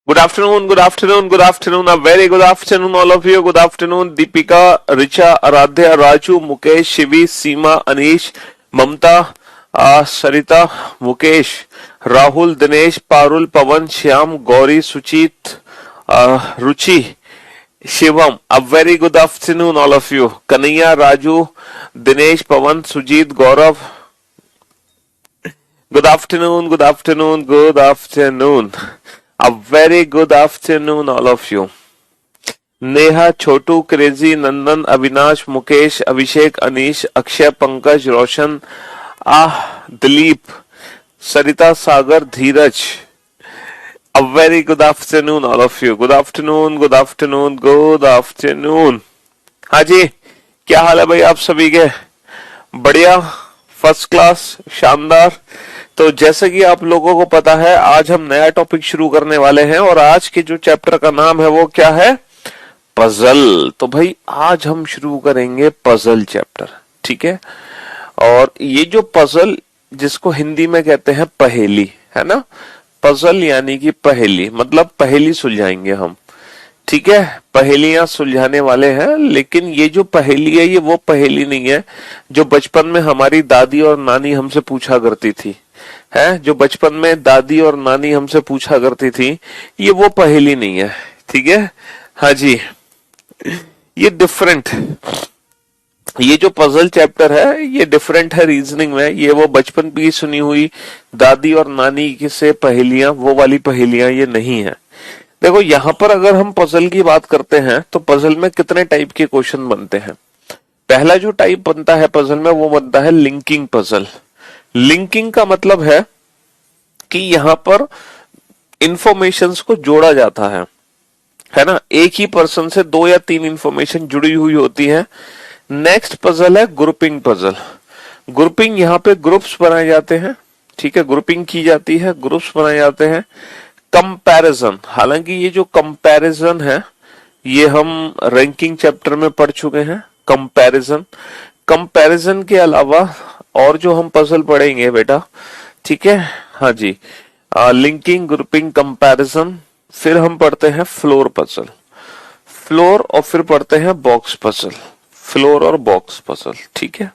Good afternoon, good afternoon, good afternoon. A very good afternoon, all of you. Good afternoon, Deepika, Richa, Aradhya, Raju, Mukesh, Shivi, Seema, Anish, Mamta, Sarita, Mukesh, Rahul, Dinesh, Parul, Pawan, Shyam, Gauri, Suchit, Ruchi, Shivam. A very good afternoon, all of you. Kanaya, Raju, Dinesh, Pawan, Sujit, Gaurav. Good afternoon, good afternoon, good afternoon. A very good afternoon, all of you. Neha, Chhotu, crazy, Nandan, Avinash, Mukesh, Abhishek, Anish, Akshay, Pankaj, Roshan, Dilip, Sarita, Sagar, Dheeraj. A very good afternoon, all of you. Good afternoon, good afternoon, good afternoon. हाँ जी, क्या हाल है भाई आप सभी के? बढ़िया, first class, शानदार. तो जैसे कि आप लोगों को पता है, आज हम नया टॉपिक शुरू करने वाले हैं और आज के जो चैप्टर का नाम है वो क्या है? पजल. तो भाई आज हम शुरू करेंगे पजल चैप्टर, ठीक है. और ये जो पजल, जिसको हिंदी में कहते हैं पहेली, है ना. पजल यानी कि पहेली, मतलब पहेली सुलझाएंगे हम, ठीक है. पहेलियां सुलझाने वाले हैं. लेकिन ये जो पहेली है, ये वो पहेली नहीं है जो बचपन में हमारी दादी और नानी हमसे पूछा करती थी, है. जो बचपन में दादी और नानी हमसे पूछा करती थी, ये वो पहेली नहीं है, ठीक है. हाँ जी, ये डिफरेंट. ये जो पजल चैप्टर है ये डिफरेंट है रीजनिंग में. ये वो बचपन की सुनी हुई दादी और नानी से पहेलियां, वो वाली पहेलियां ये नहीं है. देखो यहां पर अगर हम पजल की बात करते हैं तो पजल में कितने टाइप के क्वेश्चन बनते हैं. पहला जो टाइप बनता है पजल में वो बनता है लिंकिंग पजल. लिंकिंग का मतलब है कि यहां पर इंफॉर्मेशंस को जोड़ा जाता है ना. एक ही पर्सन से दो या तीन इंफॉर्मेशन जुड़ी हुई होती है. नेक्स्ट पजल है ग्रुपिंग पजल. ग्रुपिंग, यहाँ पे ग्रुप्स बनाए जाते हैं, ठीक है. ग्रुपिंग की जाती है, ग्रुप्स बनाए जाते हैं. कंपैरिजन, हालांकि ये जो कंपैरिजन है ये हम रैंकिंग चैप्टर में पढ़ चुके हैं. कंपैरिजन, कंपैरिजन के अलावा और जो हम पजल पढ़ेंगे बेटा, ठीक है. हाँ जी, लिंकिंग, ग्रुपिंग, कंपैरिजन. फिर हम पढ़ते हैं फ्लोर पजल, फ्लोर, और फिर पढ़ते हैं बॉक्स पजल. फ्लोर और बॉक्स पजल, ठीक है.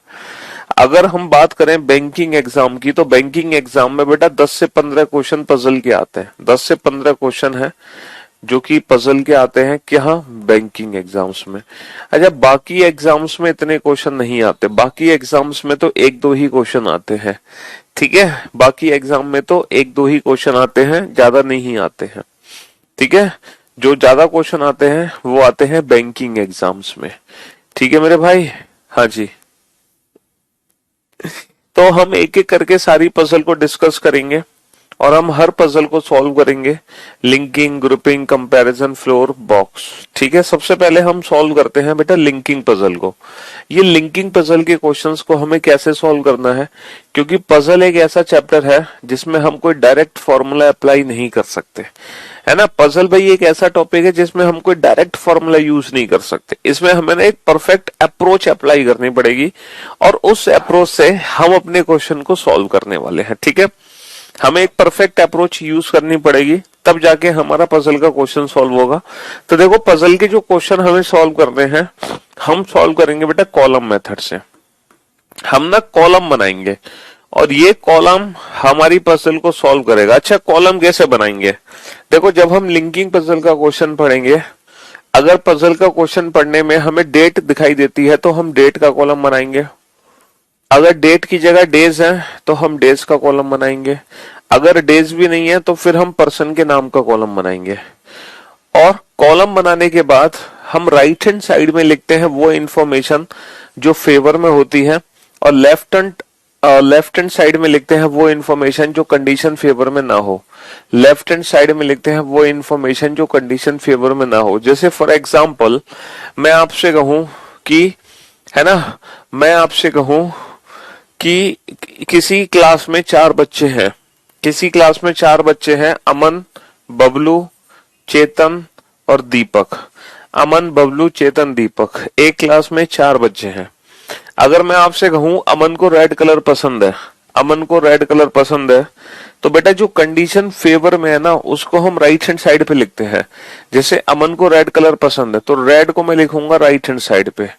अगर हम बात करें बैंकिंग एग्जाम की, तो बैंकिंग एग्जाम में बेटा 10 से 15 क्वेश्चन पजल के आते हैं. 10 से 15 क्वेश्चन है जो कि पजल के आते हैं क्या, बैंकिंग एग्जाम्स में. अच्छा, बाकी एग्जाम्स में इतने क्वेश्चन नहीं आते. बाकी एग्जाम्स में तो एक दो ही क्वेश्चन आते हैं, ठीक है. बाकी एग्जाम में तो एक दो ही क्वेश्चन आते हैं, ज्यादा नहीं आते हैं, ठीक है. जो ज्यादा क्वेश्चन आते हैं वो आते हैं बैंकिंग एग्जाम्स में, ठीक है मेरे भाई. हाँ जी, तो हम एक एक करके सारी पजल को डिस्कस करेंगे और हम हर पजल को सॉल्व करेंगे. Linking, grouping, comparison, floor, box, ठीक है. सबसे पहले हम सॉल्व करते हैं बेटा लिंकिंग पजल को. ये लिंकिंग पजल के क्वेश्चंस को हमें कैसे सॉल्व करना है, क्योंकि पजल एक ऐसा चैप्टर है जिसमें हम कोई डायरेक्ट फॉर्मूला अप्लाई नहीं कर सकते, है ना. पजल भाई एक ऐसा टॉपिक है जिसमें हम कोई डायरेक्ट फॉर्मूला यूज नहीं कर सकते. इसमें हमें एक परफेक्ट अप्रोच अप्लाई करनी पड़ेगी और उस अप्रोच से हम अपने क्वेश्चन को सॉल्व करने वाले हैं, ठीक है. हमें एक परफेक्ट अप्रोच यूज करनी पड़ेगी, तब जाके हमारा पजल का क्वेश्चन सॉल्व होगा. तो देखो पजल के जो क्वेश्चन हमें सॉल्व करने हैं, हम सॉल्व करेंगे बेटा कॉलम मेथड से. हम ना कॉलम बनाएंगे और ये कॉलम हमारी पजल को सॉल्व करेगा. अच्छा, कॉलम कैसे बनाएंगे? देखो जब हम लिंकिंग पजल का क्वेश्चन पढ़ेंगे, अगर पजल का क्वेश्चन पढ़ने में हमें डेट दिखाई देती है तो हम डेट का कॉलम बनाएंगे. अगर डेट की जगह डेज है तो हम डेज का कॉलम बनाएंगे. अगर डेज भी नहीं है तो फिर हम पर्सन के नाम का कॉलम बनाएंगे. और कॉलम बनाने के बाद हम राइट हैंड साइड में लिखते हैं वो इंफॉर्मेशन जो फेवर में होती है, और लेफ्ट हैंड साइड में लिखते हैं वो इंफॉर्मेशन जो कंडीशन फेवर में ना हो. लेफ्ट हैंड साइड में लिखते हैं वो इंफॉर्मेशन जो कंडीशन फेवर में ना हो. जैसे फॉर एग्जांपल मैं आपसे कहूं कि, है ना, मैं आपसे कहूं कि किसी क्लास में 4 बच्चे हैं. किसी क्लास में 4 बच्चे हैं, अमन, बबलू, चेतन और दीपक. अमन, बबलू, चेतन, दीपक. एक क्लास में 4 बच्चे हैं. अगर मैं आपसे कहूं अमन को रेड कलर पसंद है, अमन को रेड कलर पसंद है, तो बेटा जो कंडीशन फेवर में है ना उसको हम राइट हैंड साइड पे लिखते हैं। जैसे अमन को रेड कलर पसंद है तो रेड को मैं लिखूंगा राइट हैंड साइड पे।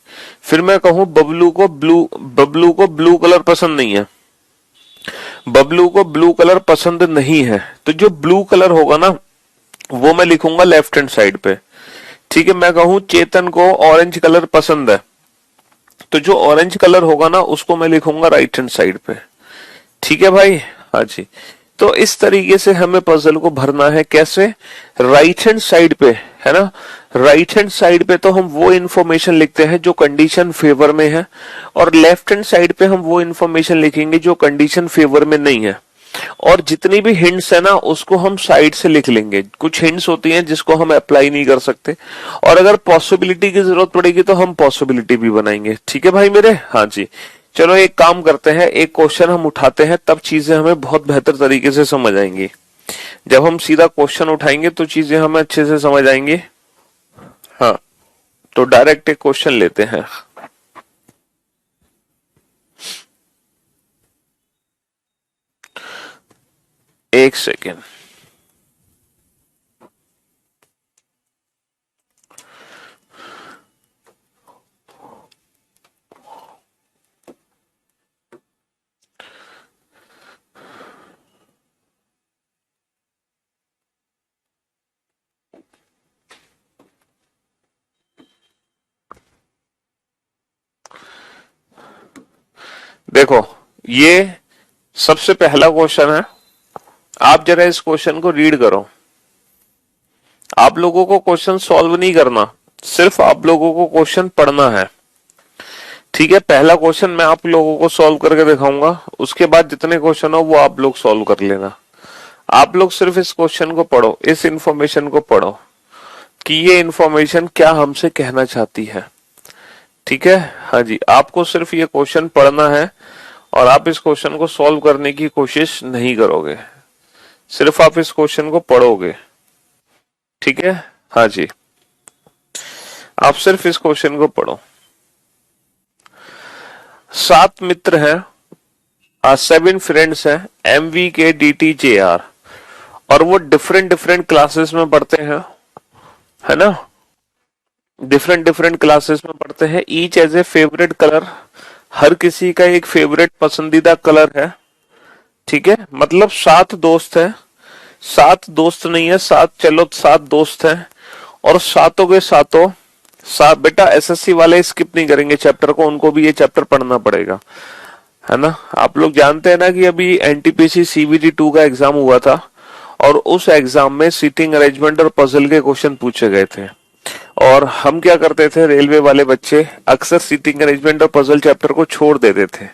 फिर मैं कहूं बबलू को ब्लू कलर पसंद नहीं है, बबलू को ब्लू कलर पसंद नहीं है, तो जो ब्लू कलर होगा ना वो मैं लिखूंगा लेफ्ट हैंड साइड पे। ठीक है, मैं कहूं चेतन को ऑरेंज कलर पसंद है, तो जो ऑरेंज कलर होगा ना उसको मैं लिखूंगा राइट हैंड साइड पे। ठीक है भाई, हाँ जी। तो इस तरीके से हमें पजल को भरना है, कैसे? राइट हैंड साइड पे, है ना। राइट हैंड साइड पे तो हम वो इंफॉर्मेशन लिखते हैं जो कंडीशन फेवर में है, और लेफ्ट हैंड साइड पे हम वो इंफॉर्मेशन लिखेंगे जो कंडीशन फेवर में नहीं है। और जितनी भी हिंट्स है ना उसको हम साइड से लिख लेंगे। कुछ हिंट्स होती हैं जिसको हम अप्लाई नहीं कर सकते, और अगर पॉसिबिलिटी की जरूरत पड़ेगी तो हम पॉसिबिलिटी भी बनाएंगे। ठीक है भाई मेरे, हाँ जी। चलो एक काम करते हैं, एक क्वेश्चन हम उठाते हैं, तब चीजें हमें बहुत बेहतर तरीके से समझ आएंगी। जब हम सीधा क्वेश्चन उठाएंगे तो चीजें हमें अच्छे से समझ आएंगी। हाँ, तो डायरेक्ट एक क्वेश्चन लेते हैं। एक सेकेंड। देखो, ये सबसे पहला क्वेश्चन है। आप जरा इस क्वेश्चन को रीड करो। आप लोगों को क्वेश्चन सॉल्व नहीं करना, सिर्फ आप लोगों को क्वेश्चन पढ़ना है। ठीक है, पहला क्वेश्चन मैं आप लोगों को सॉल्व करके दिखाऊंगा, उसके बाद जितने क्वेश्चन हो वो आप लोग सॉल्व कर लेना। आप लोग सिर्फ इस क्वेश्चन को पढ़ो, इस इंफॉर्मेशन को पढ़ो कि ये इंफॉर्मेशन क्या हमसे कहना चाहती है। ठीक है, हाँ जी। आपको सिर्फ ये क्वेश्चन पढ़ना है और आप इस क्वेश्चन को सॉल्व करने की कोशिश नहीं करोगे, सिर्फ आप इस क्वेश्चन को पढ़ोगे। ठीक है, हाँ जी। आप सिर्फ इस क्वेश्चन को पढ़ो। 7 मित्र हैं, 7 फ्रेंड्स हैं, MVK DT JR, और वो डिफरेंट डिफरेंट क्लासेस में पढ़ते हैं, है ना। डिफरेंट डिफरेंट क्लासेस में पढ़ते हैं। Each has a favourite colour, हर किसी का एक फेवरेट पसंदीदा कलर है। ठीक है, मतलब 7 दोस्त हैं, 7 दोस्त नहीं है, 7, चलो 7 दोस्त हैं, और सातों के सातों सात। बेटा SSC वाले स्किप नहीं करेंगे चैप्टर को, उनको भी ये चैप्टर पढ़ना पड़ेगा, है ना। आप लोग जानते हैं ना कि अभी NTPC CBT 2 का एग्जाम हुआ था, और उस एग्जाम में सीटिंग अरेंजमेंट और पजल के क्वेश्चन पूछे गए थे। और हम क्या करते थे, रेलवे वाले बच्चे अक्सर सीटिंग अरेंजमेंट और पजल चैप्टर को छोड़ देते थे,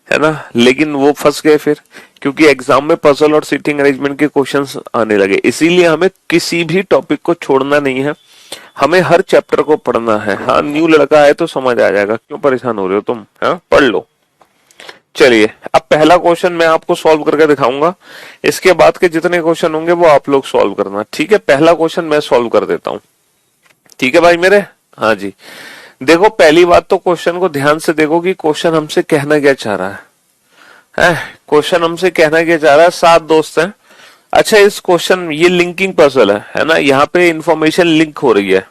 है ना। लेकिन वो फंस गए फिर, क्योंकि एग्जाम में पजल और सीटिंग अरेंजमेंट के क्वेश्चंस आने लगे। इसीलिए हमें किसी भी टॉपिक को छोड़ना नहीं है, हमें हर चैप्टर को पढ़ना है। हाँ, न्यू लड़का है तो समझ आ जाएगा, क्यों परेशान हो रहे हो तुम, हाँ पढ़ लो। चलिए, अब पहला क्वेश्चन मैं आपको सॉल्व करके दिखाऊंगा, इसके बाद के जितने क्वेश्चन होंगे वो आप लोग सॉल्व करना। ठीक है, पहला क्वेश्चन मैं सॉल्व कर देता हूं। ठीक है भाई मेरे, हाँ जी। देखो, पहली बात तो क्वेश्चन को ध्यान से देखो कि क्वेश्चन हमसे कहना क्या चाह रहा है। क्वेश्चन हमसे कहना क्या चाह रहा है, 7 दोस्त हैं। अच्छा, इस क्वेश्चन, ये लिंकिंग पजल है ना, यहाँ पे इंफॉर्मेशन लिंक हो रही है।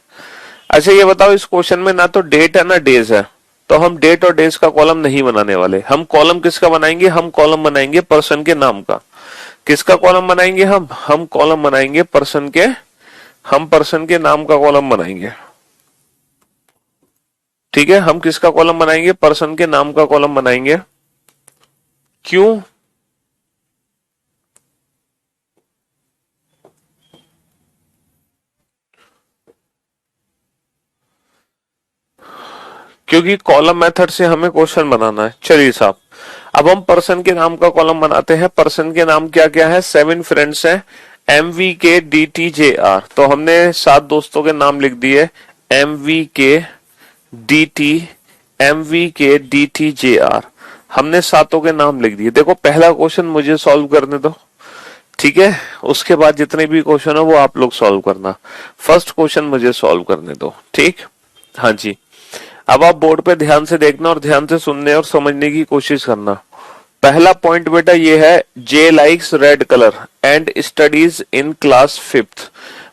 अच्छा ये बताओ, इस क्वेश्चन में ना तो डेट है ना डेज है, तो हम डेट और डेज का कॉलम नहीं बनाने वाले। हम कॉलम किसका बनाएंगे, हम कॉलम बनाएंगे पर्सन के नाम का। किसका कॉलम बनाएंगे हम कॉलम बनाएंगे पर्सन के, हम पर्सन के नाम का कॉलम बनाएंगे। ठीक है, हम किसका कॉलम बनाएंगे, पर्सन के नाम का कॉलम बनाएंगे। क्यों? क्योंकि कॉलम मेथड से हमें क्वेश्चन बनाना है। चलिए साहब, अब हम पर्सन के नाम का कॉलम बनाते हैं। पर्सन के नाम क्या क्या है, 7 फ्रेंड्स हैं, MVK DT JR। तो हमने 7 दोस्तों के नाम लिख दिए, MVK DT JR। हमने सातों के नाम लिख दिए। देखो, पहला क्वेश्चन मुझे सॉल्व करने दो, ठीक है, उसके बाद जितने भी क्वेश्चन हो वो आप लोग सॉल्व करना। फर्स्ट क्वेश्चन मुझे सॉल्व करने दो, ठीक, हाँ जी। अब आप बोर्ड पे ध्यान से देखना और ध्यान से सुनने और समझने की कोशिश करना। पहला पॉइंट बेटा ये है, J likes red colour and studies in class fifth.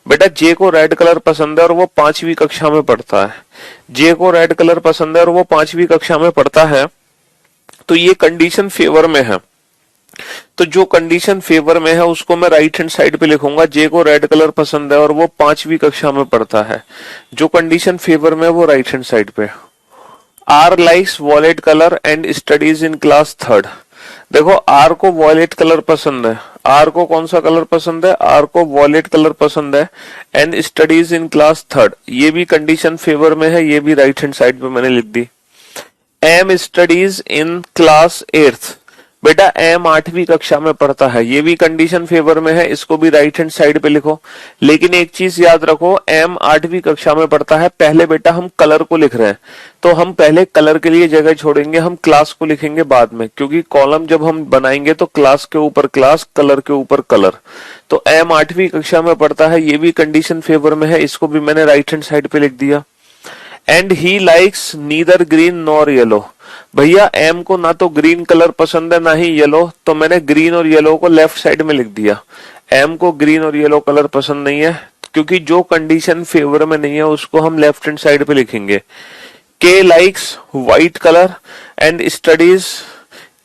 बेटा जे को रेड कलर पसंद है और वो 5वीं कक्षा में पढ़ता है। जे को रेड कलर पसंद है और वो 5वीं कक्षा में पढ़ता है, तो ये कंडीशन फेवर में है। तो जो कंडीशन फेवर में है उसको मैं राइट हैंड साइड पे लिखूंगा, जे को रेड कलर पसंद है और वो 5वीं कक्षा में पढ़ता है। जो कंडीशन फेवर में है वो राइट हैंड साइड पे। R likes violet colour and studies in class third. देखो आर को वॉयलेट कलर पसंद है, आर को कौन सा कलर पसंद है, आर को वॉयलेट कलर पसंद है, and studies in class third, ये भी कंडीशन फेवर में है, ये भी राइट हैंड साइड पे मैंने लिख दी। M studies in class eighth. बेटा एम 8वीं कक्षा में पढ़ता है, ये भी कंडीशन फेवर में है, इसको भी राइट हैंड साइड पे लिखो। लेकिन एक चीज याद रखो, एम 8वीं कक्षा में पढ़ता है, पहले बेटा हम कलर को लिख रहे हैं, तो हम पहले कलर के लिए जगह छोड़ेंगे, हम क्लास को लिखेंगे बाद में, क्योंकि कॉलम जब हम बनाएंगे तो क्लास के ऊपर क्लास, कलर के ऊपर कलर। तो एम 8वीं कक्षा में पढ़ता है, ये भी कंडीशन फेवर में है, इसको भी मैंने राइट हैंड साइड पे लिख दिया। And he likes neither green nor yellow. भैया एम को ना तो ग्रीन कलर पसंद है ना ही येलो, तो मैंने ग्रीन और येलो को लेफ्ट साइड में लिख दिया। एम को ग्रीन और येलो कलर पसंद नहीं है, क्योंकि जो कंडीशन फेवर में नहीं है उसको हम लेफ्ट हैंड साइड पे लिखेंगे। के likes white colour and studies,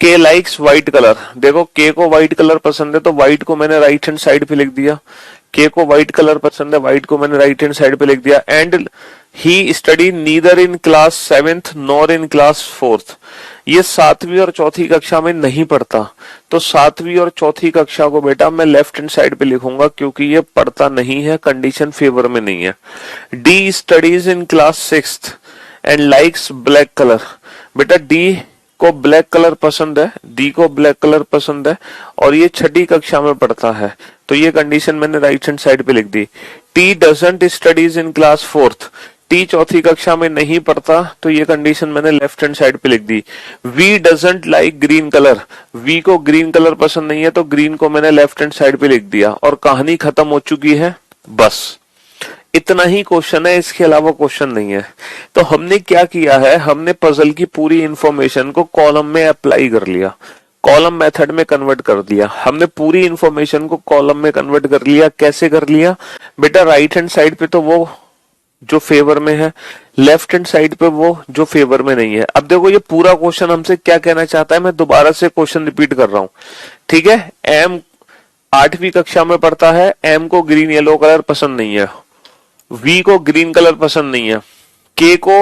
के लाइक्स व्हाइट कलर। देखो के को व्हाइट कलर पसंद है, तो व्हाइट को मैंने राइट हैंड साइड पे लिख दिया। के को व्हाइट कलर पसंद है, व्हाइट को मैंने राइट हैंड साइड पे लिख दिया। And he study neither in class 7th nor in class 4th। ये 7वीं और चौथी कक्षा में नहीं पढ़ता, तो 7वीं और चौथी कक्षा को बेटा मैं लेफ्ट हैंड साइड पे लिखूंगा, क्योंकि ये पढ़ता नहीं है, कंडीशन फेवर में नहीं है। D studies in class 6th and likes black colour. बेटा डी को ब्लैक कलर पसंद है, डी को ब्लैक कलर पसंद है और ये 6ठी कक्षा में पढ़ता है, तो ये कंडीशन मैंने राइट हैंड साइड पे लिख दी। T doesn't studies in class 4th। T चौथी कक्षा में नहीं पढ़ता, तो ये कंडीशन मैंने लेफ्ट हैंड साइड पे लिख दी। V doesn't like green colour. V को ग्रीन कलर पसंद नहीं है, तो ग्रीन को मैंने लेफ्ट हैंड साइड पे लिख दिया और कहानी खत्म हो चुकी है। बस इतना ही क्वेश्चन है, इसके अलावा क्वेश्चन नहीं है। तो हमने क्या किया है, हमने पजल की पूरी इंफॉर्मेशन को कॉलम में अप्लाई कर लिया, कॉलम मेथड में कन्वर्ट कर दिया। हमने पूरी इंफॉर्मेशन को कॉलम में कन्वर्ट कर लिया। कैसे कर लिया बेटा, राइट हैंड साइड पे तो वो जो फेवर में है, लेफ्ट हैंड साइड पे वो जो फेवर में नहीं है। अब देखो ये पूरा क्वेश्चन हमसे क्या कहना चाहता है, मैं दोबारा से क्वेश्चन रिपीट कर रहा हूं, ठीक है। एम 8वीं कक्षा में पढ़ता है, एम को ग्रीन येलो कलर पसंद नहीं है, वी को ग्रीन कलर पसंद नहीं है, के को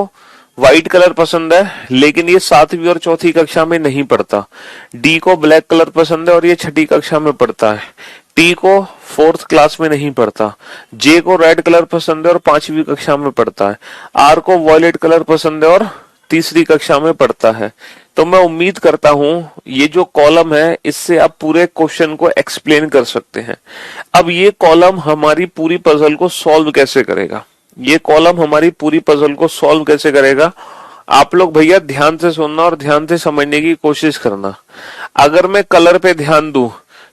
व्हाइट कलर पसंद है लेकिन ये 7वीं और चौथी कक्षा में नहीं पढ़ता, डी को ब्लैक कलर पसंद है और ये 6ठी कक्षा में पढ़ता है, टी को 4th क्लास में नहीं पढ़ता, जे को रेड कलर पसंद है और 5वीं कक्षा में पढ़ता है, आर को वॉयलेट कलर पसंद है और 3री कक्षा में पढ़ता है। तो मैं उम्मीद करता हूं ये जो कॉलम है इससे आप पूरे क्वेश्चन को एक्सप्लेन कर सकते हैं। अब ये कॉलम हमारी पूरी पजल को सॉल्व कैसे करेगा, ये कॉलम हमारी पूरी पजल को सॉल्व कैसे करेगा, आप लोग भैया ध्यान से सुनना और ध्यान से समझने की कोशिश करना। अगर मैं कलर पे ध्यान दूं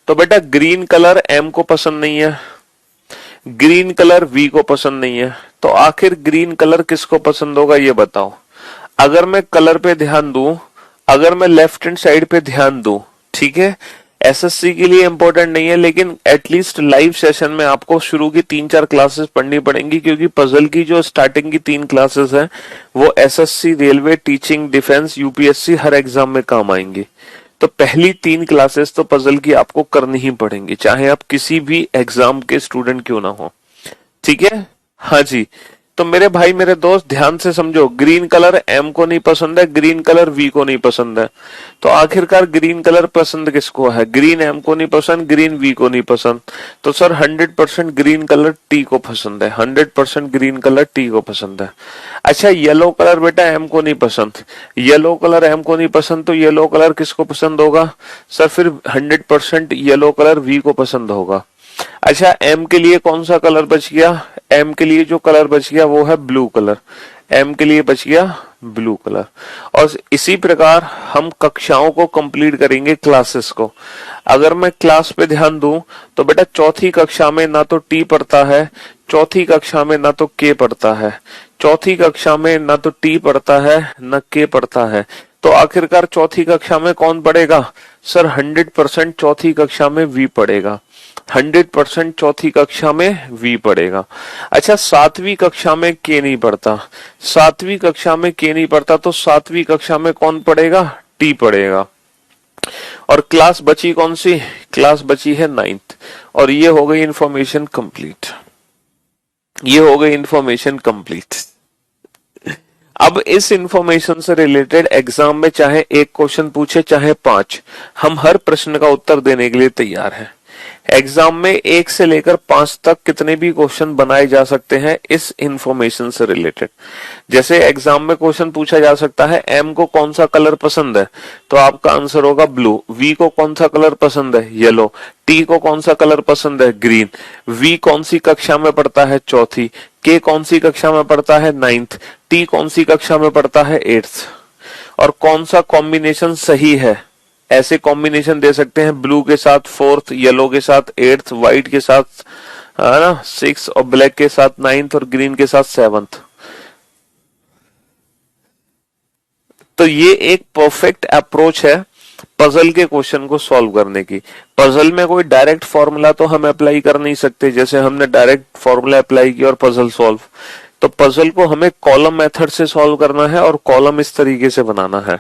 तो बेटा ग्रीन कलर एम को पसंद नहीं है, ग्रीन कलर वी को पसंद नहीं है, तो आखिर ग्रीन कलर किसको पसंद होगा ये बताओ। अगर मैं कलर पे ध्यान दूं, अगर मैं लेफ्ट हैंड साइड पे ध्यान दूं, ठीक है, एसएससी के लिए इंपॉर्टेंट नहीं है लेकिन एटलीस्ट लाइव सेशन में आपको शुरू की 3-4 क्लासेस पढ़नी पड़ेंगी, क्योंकि पजल की जो स्टार्टिंग की 3 क्लासेस हैं वो SSC, railway, teaching, defence, UPSC हर एग्जाम में काम आएंगी। तो पहली 3 क्लासेस तो पजल की आपको करनी ही पड़ेंगी, चाहे आप किसी भी एग्जाम के स्टूडेंट क्यों ना हो, ठीक है। हाँ जी, तो मेरे भाई मेरे दोस्त ध्यान से समझो, ग्रीन कलर एम को नहीं पसंद है, ग्रीन कलर वी को नहीं पसंद है, तो आखिरकार ग्रीन कलर पसंद किसको है, ग्रीन एम को नहीं पसंद, ग्रीन वी को नहीं पसंद, तो सर 100% ग्रीन कलर टी को पसंद है, 100% ग्रीन कलर टी को पसंद है। अच्छा येलो कलर बेटा एम को नहीं पसंद, येलो कलर एम को नहीं पसंद, तो येलो कलर किसको पसंद होगा सर, फिर 100% येलो कलर वी को पसंद होगा। अच्छा एम के लिए कौन सा कलर बच गया, एम के लिए जो कलर बच गया वो है ब्लू कलर, एम के लिए बच गया ब्लू कलर। और इसी प्रकार हम कक्षाओं को कंप्लीट करेंगे, क्लासेस को। अगर मैं क्लास पे ध्यान दूं तो बेटा चौथी कक्षा में ना तो टी पढ़ता है, चौथी कक्षा में ना तो के पढ़ता है, चौथी कक्षा में ना तो टी पढ़ता है ना के पढ़ता है, तो आखिरकार चौथी कक्षा में कौन पढ़ेगा सर? 100% चौथी कक्षा में वी पढ़ेगा, 100% चौथी कक्षा में वी पढ़ेगा। अच्छा, सातवीं कक्षा में के नहीं पढ़ता, सातवीं कक्षा में के नहीं पढ़ता, तो सातवीं कक्षा में कौन पढ़ेगा? टी पढ़ेगा। और क्लास बची कौन सी? क्लास बची है 9th। और ये हो गई इंफॉर्मेशन कंप्लीट, ये हो गई इंफॉर्मेशन कंप्लीट। अब इस इंफॉर्मेशन से रिलेटेड एग्जाम में चाहे एक क्वेश्चन पूछे चाहे 5, हम हर प्रश्न का उत्तर देने के लिए तैयार हैं। एग्जाम में 1 से लेकर 5 तक कितने भी क्वेश्चन बनाए जा सकते हैं इस इंफॉर्मेशन से रिलेटेड। जैसे एग्जाम में क्वेश्चन पूछा जा सकता है, एम को कौन सा कलर पसंद है, तो आपका आंसर होगा ब्लू। वी को कौन सा कलर पसंद है? येलो। टी को कौन सा कलर पसंद है? ग्रीन। वी कौन सी कक्षा में पढ़ता है? चौथी। के कौन सी कक्षा में पढ़ता है? 9th। टी कौन सी कक्षा में पढ़ता है? 8th। और कौन सा कॉम्बिनेशन सही है? ऐसे कॉम्बिनेशन दे सकते हैं, ब्लू के साथ 4th, येलो के साथ 8th, व्हाइट के साथ है ना 6, और ब्लैक के साथ 9th, और ग्रीन के साथ 7th। तो ये एक परफेक्ट अप्रोच है पजल के क्वेश्चन को सॉल्व करने की। पजल में कोई डायरेक्ट फॉर्मूला तो हम अप्लाई कर नहीं सकते, जैसे हमने डायरेक्ट फॉर्मूला अप्लाई किया और पजल सॉल्व। तो पजल को हमें कॉलम मेथड से सॉल्व करना है, और कॉलम इस तरीके से बनाना है।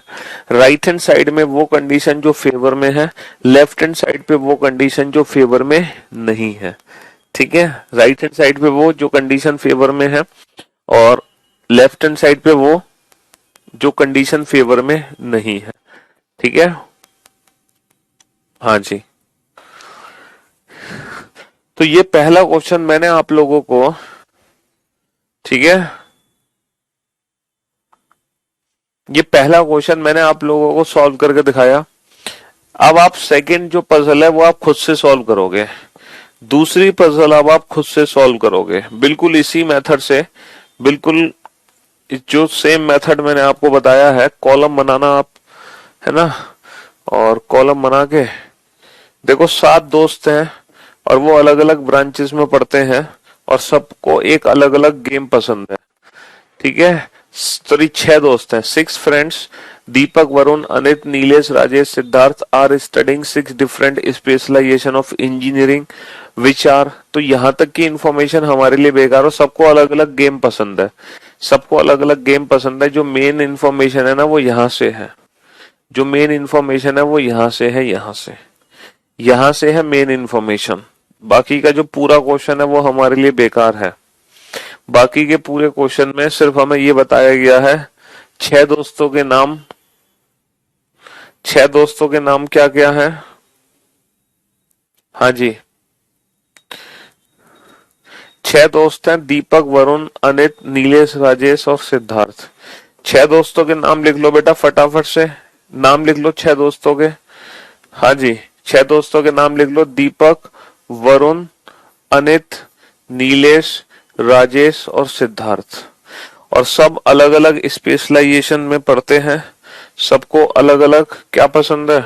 राइट हैंड साइड में वो कंडीशन जो फेवर में है, लेफ्ट हैंड साइड पे वो कंडीशन जो फेवर में नहीं है। ठीक है, राइट हैंड साइड पे वो जो कंडीशन फेवर में है, और लेफ्ट हैंड साइड पे वो जो कंडीशन फेवर में नहीं है। ठीक है, हाँ जी। तो ये पहला क्वेश्चन मैंने आप लोगों को, ठीक है, ये पहला क्वेश्चन मैंने आप लोगों को सॉल्व करके दिखाया। अब आप सेकंड जो पजल है वो आप खुद से सॉल्व करोगे, दूसरी पजल अब आप खुद से सॉल्व करोगे, बिल्कुल इसी मेथड से, बिल्कुल जो सेम मेथड मैंने आपको बताया है। कॉलम बनाना आप, है ना, और कॉलम बना के देखो 7 दोस्त हैं और वो अलग अलग ब्रांचेस में पढ़ते हैं, और सबको एक अलग अलग गेम पसंद है। ठीक है, सॉरी 6 दोस्त हैं, 6 friends. Deepak, Varun, Anit, Nilesh, Rajesh, Siddharth are studying 6 different specialisation of engineering which are. तो यहां तक की इंफॉर्मेशन हमारे लिए बेकार हो, सबको अलग अलग गेम पसंद है, सबको अलग अलग गेम पसंद है। जो मेन इंफॉर्मेशन है ना वो यहां से है, जो मेन इंफॉर्मेशन है वो यहां से है, यहां से है मेन इंफॉर्मेशन। बाकी का जो पूरा क्वेश्चन है वो हमारे लिए बेकार है। बाकी के पूरे क्वेश्चन में सिर्फ हमें ये बताया गया है 6 दोस्तों के नाम, 6 दोस्तों के नाम क्या क्या है? हाँ जी, 6 दोस्त हैं, दीपक, वरुण, अनित, नीलेश, राजेश और सिद्धार्थ। 6 दोस्तों के नाम लिख लो बेटा, फटाफट से नाम लिख लो 6 दोस्तों के। हाँ जी, 6 दोस्तों के नाम लिख लो, दीपक, वरुण, अनित, नीलेश, राजेश और सिद्धार्थ। और सब अलग अलग स्पेशलाइजेशन में पढ़ते हैं, सबको अलग अलग क्या पसंद है?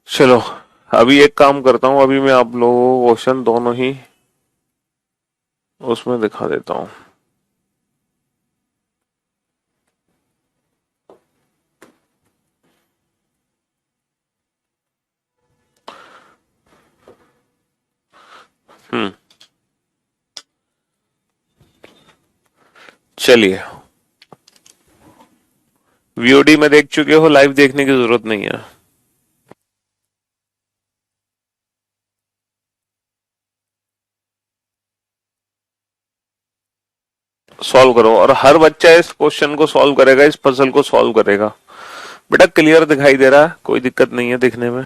चलो अभी एक काम करता हूँ, अभी मैं आप लोगों को क्वेश्चन दोनों ही उसमें दिखा देता हूँ। चलिए, वीओडी में देख चुके हो, लाइव देखने की जरूरत नहीं है। सॉल्व करो, और हर बच्चा इस क्वेश्चन को सॉल्व करेगा, इस पजल को सॉल्व करेगा। बेटा क्लियर दिखाई दे रहा है, कोई दिक्कत नहीं है दिखने में।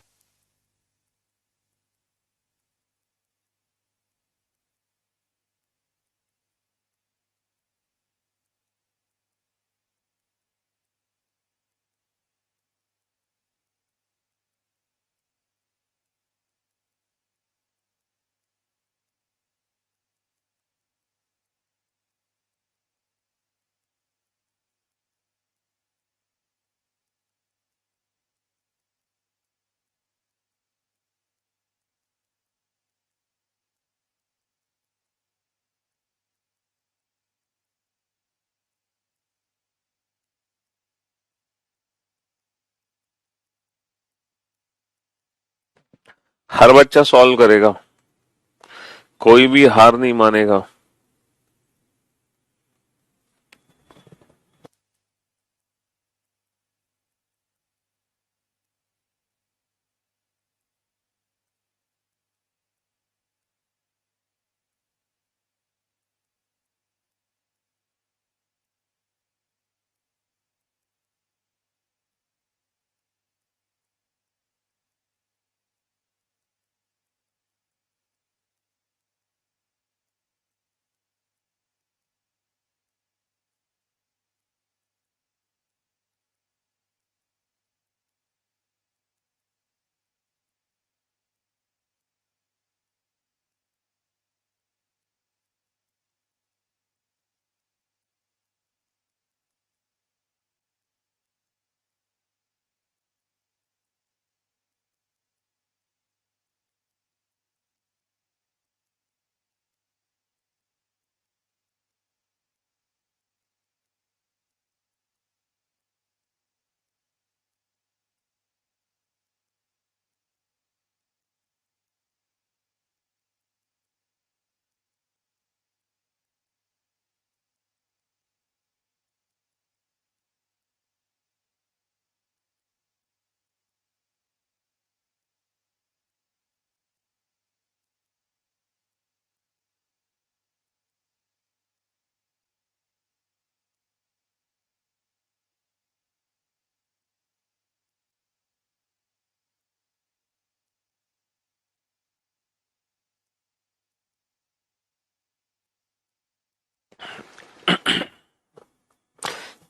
हर बच्चा सॉल्व करेगा, कोई भी हार नहीं मानेगा।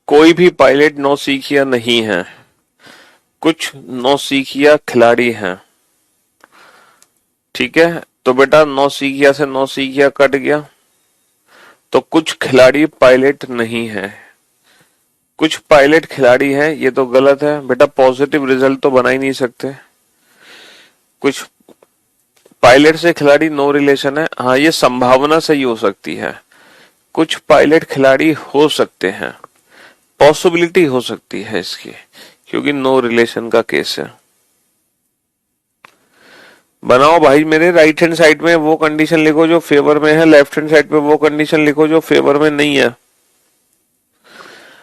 कोई भी पायलट नौसिखिया नहीं है, कुछ नौसिखिया खिलाड़ी हैं। ठीक है, तो बेटा नौसिखिया से नौसिखिया कट गया, तो कुछ खिलाड़ी पायलट नहीं है, कुछ पायलट खिलाड़ी हैं, ये तो गलत है बेटा, पॉजिटिव रिजल्ट तो बना ही नहीं सकते। कुछ पायलट से खिलाड़ी नो रिलेशन है, हाँ ये संभावना सही हो सकती है, कुछ पायलट खिलाड़ी हो सकते हैं, पॉसिबिलिटी हो सकती है इसकी, क्योंकि नो रिलेशन का केस है। बनाओ भाई मेरे, राइट हैंड साइड में वो कंडीशन लिखो जो फेवर में है, लेफ्ट हैंड साइड पे वो कंडीशन लिखो जो फेवर में नहीं है।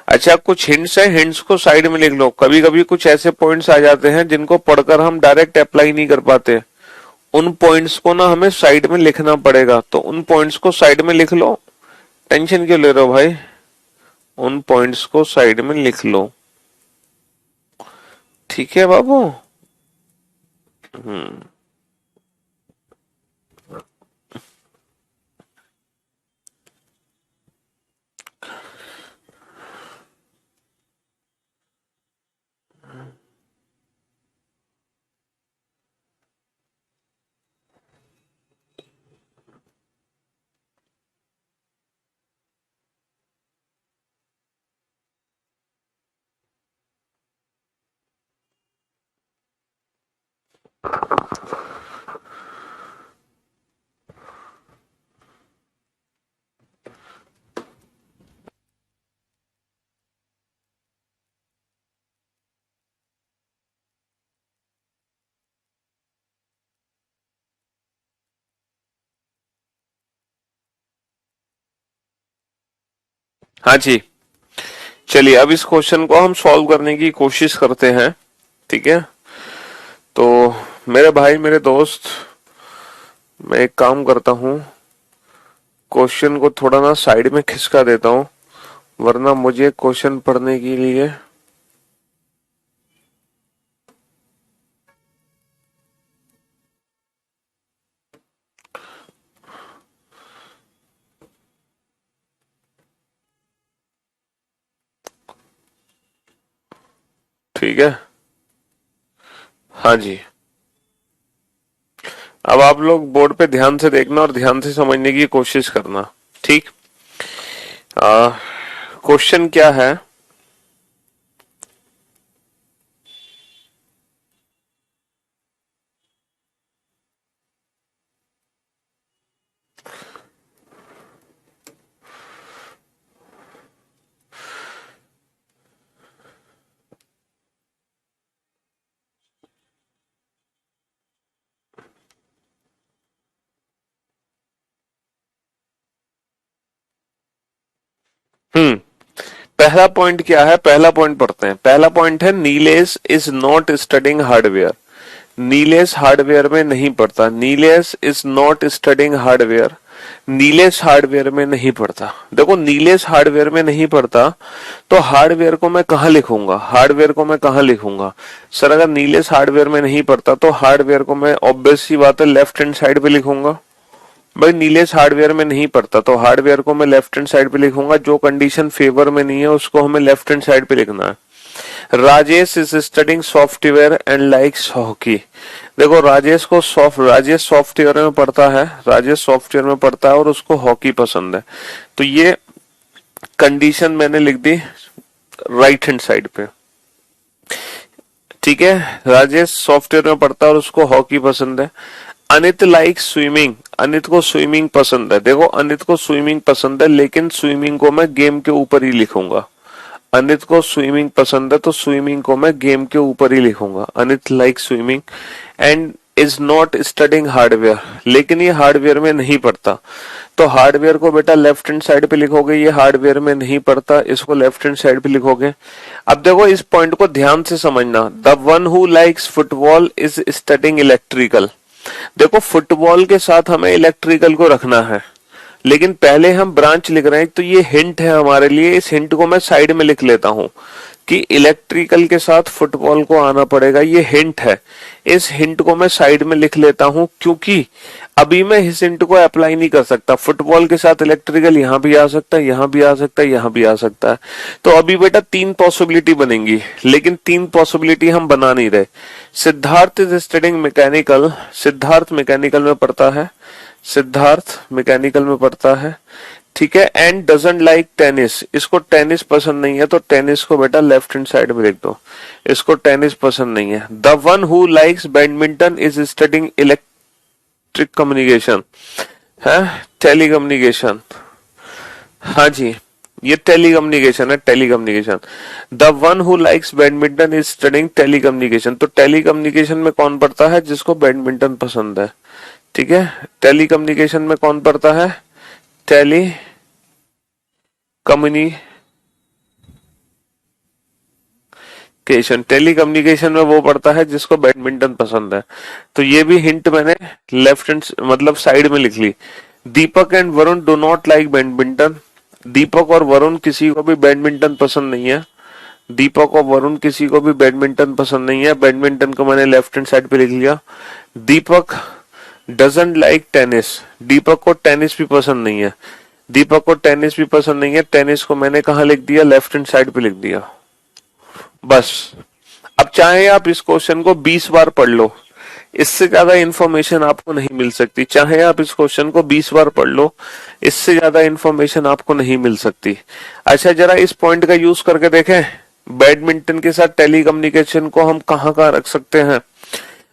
अच्छा कुछ हिंट्स है, हिंट्स को साइड में लिख लो, कभी कभी कुछ ऐसे पॉइंट्स आ जाते हैं जिनको पढ़कर हम डायरेक्ट अप्लाई नहीं कर पाते, उन पॉइंट्स को ना हमें साइड में लिखना पड़ेगा, तो उन पॉइंट्स को साइड में लिख लो। टेंशन क्यों ले रहे हो भाई, उन पॉइंट्स को साइड में लिख लो। ठीक है बाबू। हम्म। हाँ जी, चलिए अब इस क्वेश्चन को हम सॉल्व करने की कोशिश करते हैं। ठीक है, तो मेरे भाई मेरे दोस्त, मैं एक काम करता हूँ, क्वेश्चन को थोड़ा ना साइड में खिसका देता हूँ, वरना मुझे क्वेश्चन पढ़ने के लिए ठीक है। हाँ जी, अब आप लोग बोर्ड पे ध्यान से देखना और ध्यान से समझने की कोशिश करना। ठीक, क्वेश्चन क्या है, हम्म पहला पॉइंट क्या है, पहला पॉइंट पढ़ते हैं। पहला पॉइंट है Nilesh is not studying hardware. Nilesh hardware में नहीं पढ़ता। Nilesh is not studying hardware. Nilesh hardware में नहीं पढ़ता। देखो नीलेश हार्डवेयर में नहीं पढ़ता, तो हार्डवेयर को मैं कहाँ लिखूंगा, हार्डवेयर को मैं कहाँ लिखूंगा। सर अगर नीलेश हार्डवेयर में नहीं पढ़ता तो हार्डवेयर को मैं ऑब्वियस सी बात है लेफ्ट हैंड साइड पे लिखूंगा। भाई नीलेश हार्डवेयर में नहीं पढ़ता तो हार्डवेयर को मैं लेफ्ट हैंड साइड पे लिखूंगा। जो कंडीशन फेवर में नहीं है उसको हमें लेफ्ट हैंड साइड पे लिखना है। Rajesh is studying software and likes hockey. देखो राजेश सॉफ्टवेयर में पढ़ता है, राजेश सॉफ्टवेयर में पढ़ता है और उसको हॉकी पसंद है। तो ये कंडीशन मैंने लिख दी राइट हैंड साइड पे। ठीक है, राजेश सॉफ्टवेयर में पढ़ता है और उसको हॉकी पसंद है। Anit like swimming. अनित को स्विमिंग पसंद है। देखो अनित को स्विमिंग पसंद है, लेकिन स्विमिंग को मैं गेम के ऊपर ही लिखूंगा। अनित को स्विमिंग पसंद है तो स्विमिंग को मैं गेम के ऊपर ही लिखूंगा। Anit like swimming and is not studying hardware. लेकिन ये हार्डवेयर में नहीं पढ़ता, तो हार्डवेयर को बेटा लेफ्ट हैंड साइड पे लिखोगे। ये हार्डवेयर में नहीं पढ़ता, इसको लेफ्ट हैंड साइड पे लिखोगे। अब देखो इस पॉइंट को ध्यान से समझना। The one who likes football is studying electrical. देखो फुटबॉल के साथ हमें इलेक्ट्रिकल को रखना है, लेकिन पहले हम ब्रांच लिख रहे हैं तो ये हिंट है हमारे लिए। इस हिंट को मैं साइड में लिख लेता हूं कि इलेक्ट्रिकल के साथ फुटबॉल को आना पड़ेगा। ये हिंट है, इस हिंट को मैं साइड में लिख लेता हूं, क्योंकि अभी मैं इस हिंट को अप्लाई नहीं कर सकता। फुटबॉल के साथ इलेक्ट्रिकल यहां भी आ सकता है, यहां भी आ सकता है, यहां भी आ सकता है। तो अभी बेटा तीन पॉसिबिलिटी बनेंगी, लेकिन तीन पॉसिबिलिटी हम बना नहीं रहे। Siddharth is studying mechanical. Siddharth mechanical में पढ़ता है। सिद्धार्थ मैकेनिकल में पढ़ता है। ठीक है। And doesn't like tennis. इसको टेनिस पसंद नहीं है, तो टेनिस को बेटा लेफ्ट हैंड साइड में लिख दो। इसको टेनिस पसंद नहीं है। The one who likes badminton is studying electric communication है, टेलीकम्युनिकेशन। हाँ जी, ये टेलीकम्युनिकेशन है, telecommunication. The one who likes badminton is studying telecommunication. तो टेलीकम्युनिकेशन में कौन पढ़ता है, जिसको बैडमिंटन पसंद है। ठीक है, टेलीकम्युनिकेशन में कौन पढ़ता है, टेली कम्युनिकेशन। टेलीकम्युनिकेशन में वो पढ़ता है जिसको बैडमिंटन पसंद है। तो ये भी हिंट मैंने लेफ्ट हैंड मतलब साइड में लिख ली। Deepak and Varun do not like badminton. Deepak और वरुण किसी को भी बैडमिंटन पसंद नहीं है। दीपक और वरुण किसी को भी बैडमिंटन पसंद नहीं है। बैडमिंटन को मैंने लेफ्ट हैंड साइड पे लिख लिया। दीपक डजंट लाइक टेनिस। दीपक को टेनिस भी पसंद नहीं है। दीपक को टेनिस भी पसंद नहीं है। टेनिस को मैंने कहा लिख दिया, लेफ्ट हैंड साइड पे लिख दिया। बस। अब चाहे आप इस क्वेश्चन को 20 बार पढ़ लो, इससे ज्यादा इंफॉर्मेशन आपको नहीं मिल सकती। चाहे आप इस क्वेश्चन को 20 बार पढ़ लो, इससे ज्यादा इंफॉर्मेशन आपको नहीं मिल सकती। अच्छा जरा इस पॉइंट का यूज करके देखें, बैडमिंटन के साथ टेलीकम्युनिकेशन को हम कहाँ कहाँ रख सकते हैं।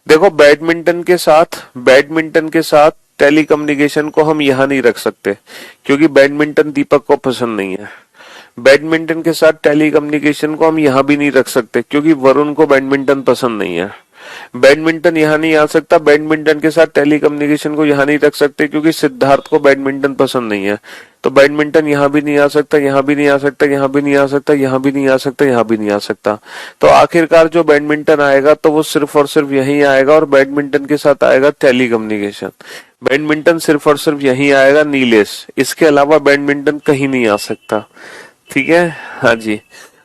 देखो बैडमिंटन के साथ टेलीकम्युनिकेशन को हम यहां नहीं रख सकते, क्योंकि बैडमिंटन दीपक को पसंद नहीं है। बैडमिंटन के साथ टेलीकम्युनिकेशन को हम यहां भी नहीं रख सकते, क्योंकि वरुण को बैडमिंटन पसंद नहीं है। बैडमिंटन यहां नहीं आ सकता। बैडमिंटन के साथ टेलीकम्युनिकेशन को यहां नहीं रख सकते, क्योंकि सिद्धार्थ को बैडमिंटन पसंद नहीं है। तो बैडमिंटन यहां भी नहीं आ सकता, यहां भी नहीं आ सकता, यहां भी नहीं आ सकता, यहां भी नहीं आ सकता, यहां भी नहीं आ सकता। तो आखिरकार जो बैडमिंटन आएगा तो वो सिर्फ और सिर्फ यही आएगा, और बैडमिंटन के साथ आएगा टेलीकम्युनिकेशन। बैडमिंटन सिर्फ और सिर्फ यही आएगा नीलेश, इसके अलावा बैडमिंटन कहीं नहीं आ सकता। ठीक है, हाँ जी।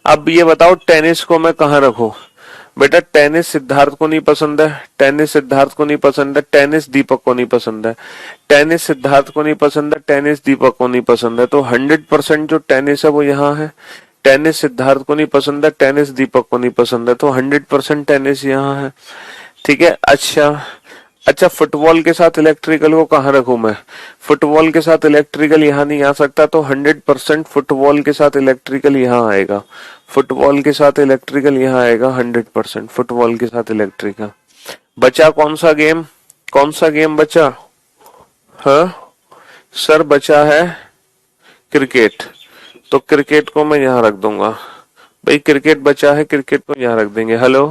अब ये बताओ टेनिस को मैं कहाँ रखूं। बेटा टेनिस सिद्धार्थ को नहीं पसंद है, टेनिस सिद्धार्थ को नहीं पसंद है, टेनिस दीपक को नहीं पसंद है, टेनिस सिद्धार्थ को नहीं पसंद है, टेनिस दीपक को नहीं पसंद है। तो 100% जो टेनिस है वो यहाँ है। टेनिस सिद्धार्थ को नहीं पसंद है, टेनिस दीपक को नहीं पसंद है, तो 100% टेनिस यहाँ है। ठीक है। अच्छा अच्छा, फुटबॉल के साथ इलेक्ट्रिकल को कहाँ रखूं मैं। फुटबॉल के साथ इलेक्ट्रिकल यहाँ नहीं आ सकता, तो 100% फुटबॉल के साथ इलेक्ट्रिकल यहाँ आएगा। फुटबॉल के साथ इलेक्ट्रिकल यहाँ आएगा 100%। फुटबॉल के साथ इलेक्ट्रिकल। बचा कौन सा गेम, कौन सा गेम बचा। हाँ सर, बचा है क्रिकेट। तो क्रिकेट को मैं यहाँ रख दूंगा। भाई क्रिकेट बचा है, क्रिकेट को यहाँ रख देंगे। हेलो।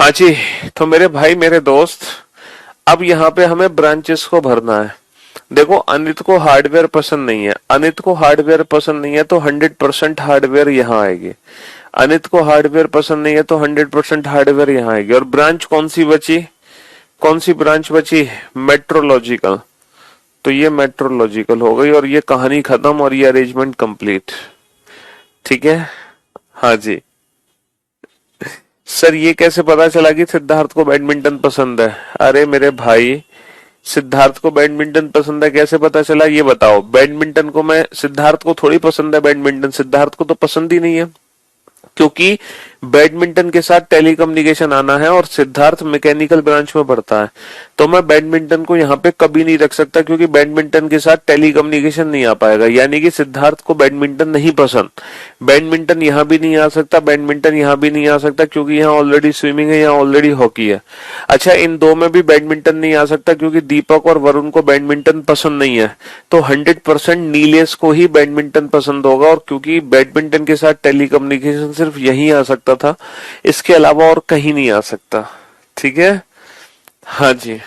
हाँ जी। तो मेरे भाई मेरे दोस्त, अब यहाँ पे हमें ब्रांचेस को भरना है। देखो, अनित को हार्डवेयर पसंद नहीं है, अनित को हार्डवेयर पसंद नहीं है तो 100% हार्डवेयर यहाँ आएगी। अनित को हार्डवेयर पसंद नहीं है तो 100% हार्डवेयर यहाँ आएगी। और ब्रांच कौन सी बची? कौन सी ब्रांच बची? मेट्रोलॉजिकल। तो ये मेट्रोलॉजिकल हो गई और ये कहानी खत्म और ये अरेंजमेंट कंप्लीट। ठीक है। हाँ जी। सर ये कैसे पता चला कि सिद्धार्थ को बैडमिंटन पसंद है? अरे मेरे भाई, सिद्धार्थ को बैडमिंटन पसंद है कैसे पता चला ये बताओ। बैडमिंटन को मैं, सिद्धार्थ को थोड़ी पसंद है बैडमिंटन, सिद्धार्थ को तो पसंद ही नहीं है, क्योंकि बैडमिंटन के साथ टेलीकम्युनिकेशन आना है और सिद्धार्थ मैकेनिकल ब्रांच में पढ़ता है। तो मैं बैडमिंटन को यहाँ पे कभी नहीं रख सकता, क्योंकि बैडमिंटन के साथ टेलीकम्युनिकेशन नहीं आ पाएगा, यानी कि सिद्धार्थ को बैडमिंटन नहीं पसंद। बैडमिंटन यहाँ भी नहीं आ सकता, बैडमिंटन यहाँ भी नहीं आ सकता, क्योंकि यहाँ ऑलरेडी स्विमिंग है, यहाँ ऑलरेडी हॉकी है। अच्छा, इन दो में भी बैडमिंटन नहीं आ सकता, क्योंकि दीपक और वरुण को बैडमिंटन पसंद नहीं है। तो 100% नीलेश को ही बैडमिंटन पसंद होगा, और क्योंकि बैडमिंटन के साथ टेलीकम्युनिकेशन सिर्फ यही आ सकता था, इसके अलावा और कहीं नहीं आ सकता। ठीक है। हाँ जी।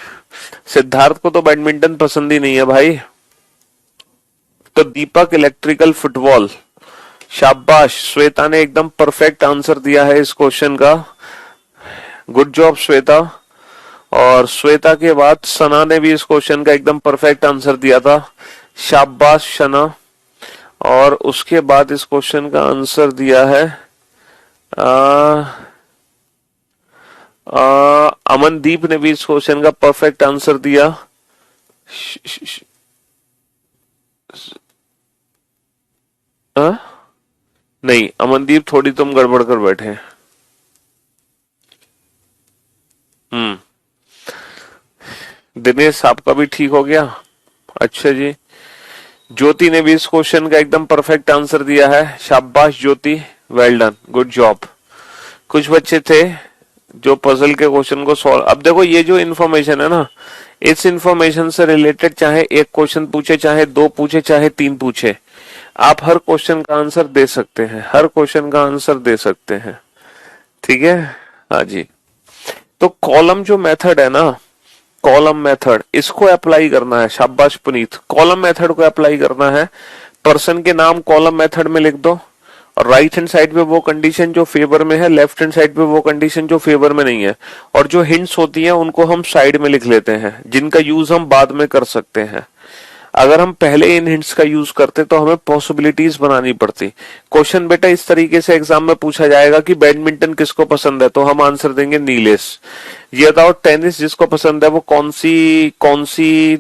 सिद्धार्थ को तो बैडमिंटन पसंद ही नहीं है भाई। तो दीपक इलेक्ट्रिकल फुटबॉल। शाबाश, श्वेता ने एकदम परफेक्ट आंसर दिया है इस क्वेश्चन का। Good job Shweta. और श्वेता के बाद सना ने भी इस क्वेश्चन का एकदम परफेक्ट आंसर दिया था। शाबाश सना। और उसके बाद इस क्वेश्चन का आंसर दिया है अमनदीप ने भी इस क्वेश्चन का परफेक्ट आंसर दिया। श, श, श, आ? नहीं, अमनदीप थोड़ी तुम गड़बड़ कर बैठे। हम्म। दिनेश आपका भी ठीक हो गया। अच्छा जी। ज्योति ने भी इस क्वेश्चन का एकदम परफेक्ट आंसर दिया है। शाबाश ज्योति, वेल डन, गुड जॉब। कुछ बच्चे थे जो पजल के क्वेश्चन को सॉल्व, अब देखो ये जो इन्फॉर्मेशन है ना, इस इन्फॉर्मेशन से रिलेटेड चाहे एक क्वेश्चन पूछे, चाहे दो पूछे, चाहे तीन पूछे, आप हर क्वेश्चन का आंसर दे सकते हैं, हर क्वेश्चन का आंसर दे सकते हैं। ठीक है। हाँ जी। तो कॉलम जो मेथड है ना, कॉलम मेथड, इसको अप्लाई करना है। शाबाश पुनीत, कॉलम मेथड को अप्लाई करना है। पर्सन के नाम कॉलम मेथड में लिख दो, और राइट हैंड साइड पे वो कंडीशन जो फेवर में है, लेफ्ट हैंड साइड पे वो कंडीशन जो फेवर में नहीं है। और जो हिंट्स होती हैं उनको हम साइड में लिख लेते हैं, जिनका यूज हम बाद में कर सकते हैं। अगर हम पहले इन हिंट्स का यूज करते तो हमें पॉसिबिलिटीज बनानी पड़ती। क्वेश्चन बेटा इस तरीके से एग्जाम में पूछा जाएगा कि बैडमिंटन किसको पसंद है, तो हम आंसर देंगे नीलेश। ये बताओ टेनिस जिसको पसंद है वो कौन सी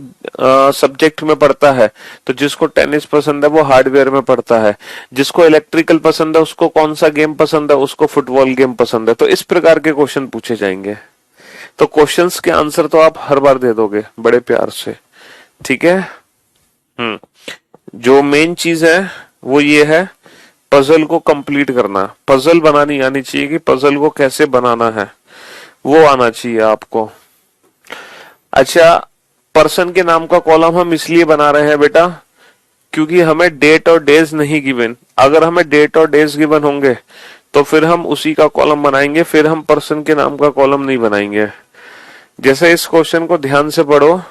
सब्जेक्ट में पढ़ता है, तो जिसको टेनिस पसंद है वो हार्डवेयर में पढ़ता है। जिसको इलेक्ट्रिकल पसंद है उसको कौन सा गेम पसंद है, उसको फुटबॉल गेम पसंद है। तो इस प्रकार के क्वेश्चन पूछे जाएंगे। तो क्वेश्चंस के आंसर तो आप हर बार दे दोगे बड़े प्यार से। ठीक है। हम्म। जो मेन चीज है वो ये है, पजल को कंप्लीट करना। पजल बनानी आनी चाहिए कि पजल को कैसे बनाना है, वो आना चाहिए आपको। अच्छा, पर्सन के नाम का कॉलम हम इसलिए बना रहे हैं बेटा, क्योंकि हमें डेट और डेज नहीं गिवन। अगर हमें डेट और डेज गिवन होंगे तो फिर हम उसी का कॉलम बनाएंगे, फिर हम पर्सन के नाम का कॉलम नहीं बनाएंगे। जैसे इस क्वेश्चन को ध्यान से पढ़ो,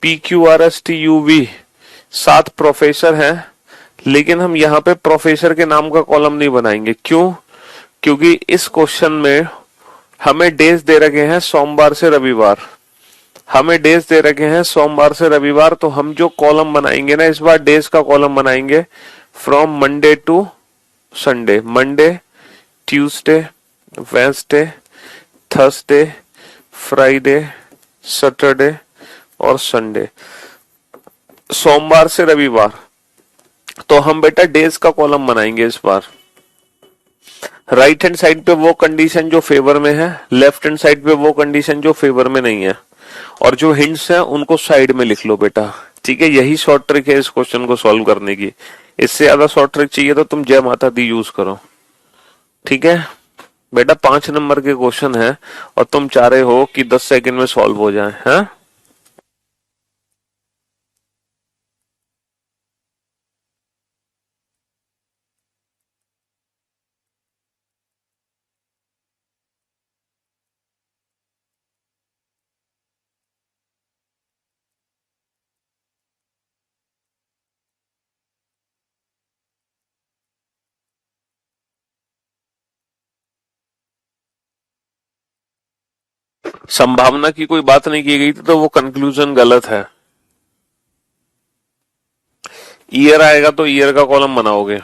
PQRSTUV 7 प्रोफेसर हैं, लेकिन हम यहाँ पे प्रोफेसर के नाम का कॉलम नहीं बनाएंगे। क्यों? क्योंकि इस क्वेश्चन में हमें डेज दे रखे हैं सोमवार से रविवार, हमें डेज दे रखे हैं सोमवार से रविवार। तो हम जो कॉलम बनाएंगे ना, इस बार डेज का कॉलम बनाएंगे from Monday to Sunday. Monday, Tuesday, Wednesday, Thursday, Friday, Saturday और संडे, सोमवार से रविवार। तो हम बेटा डेज का कॉलम बनाएंगे इस बार। राइट हैंड साइड पे वो कंडीशन जो फेवर में है, लेफ्ट हैंड साइड पे वो कंडीशन जो फेवर में नहीं है, और जो हिंट्स हैं उनको साइड में लिख लो बेटा। ठीक है, यही शॉर्ट ट्रिक है इस क्वेश्चन को सॉल्व करने की। इससे ज्यादा शॉर्ट ट्रिक चाहिए तो तुम जय माता दी यूज करो। ठीक है बेटा, 5 नंबर के क्वेश्चन है और तुम चाह रहे हो कि 10 सेकंड में सॉल्व हो जाए, हैं? संभावना की कोई बात नहीं की गई थी तो वो कंक्लूजन गलत है। ईयर आएगा तो ईयर का कॉलम बनाओगे।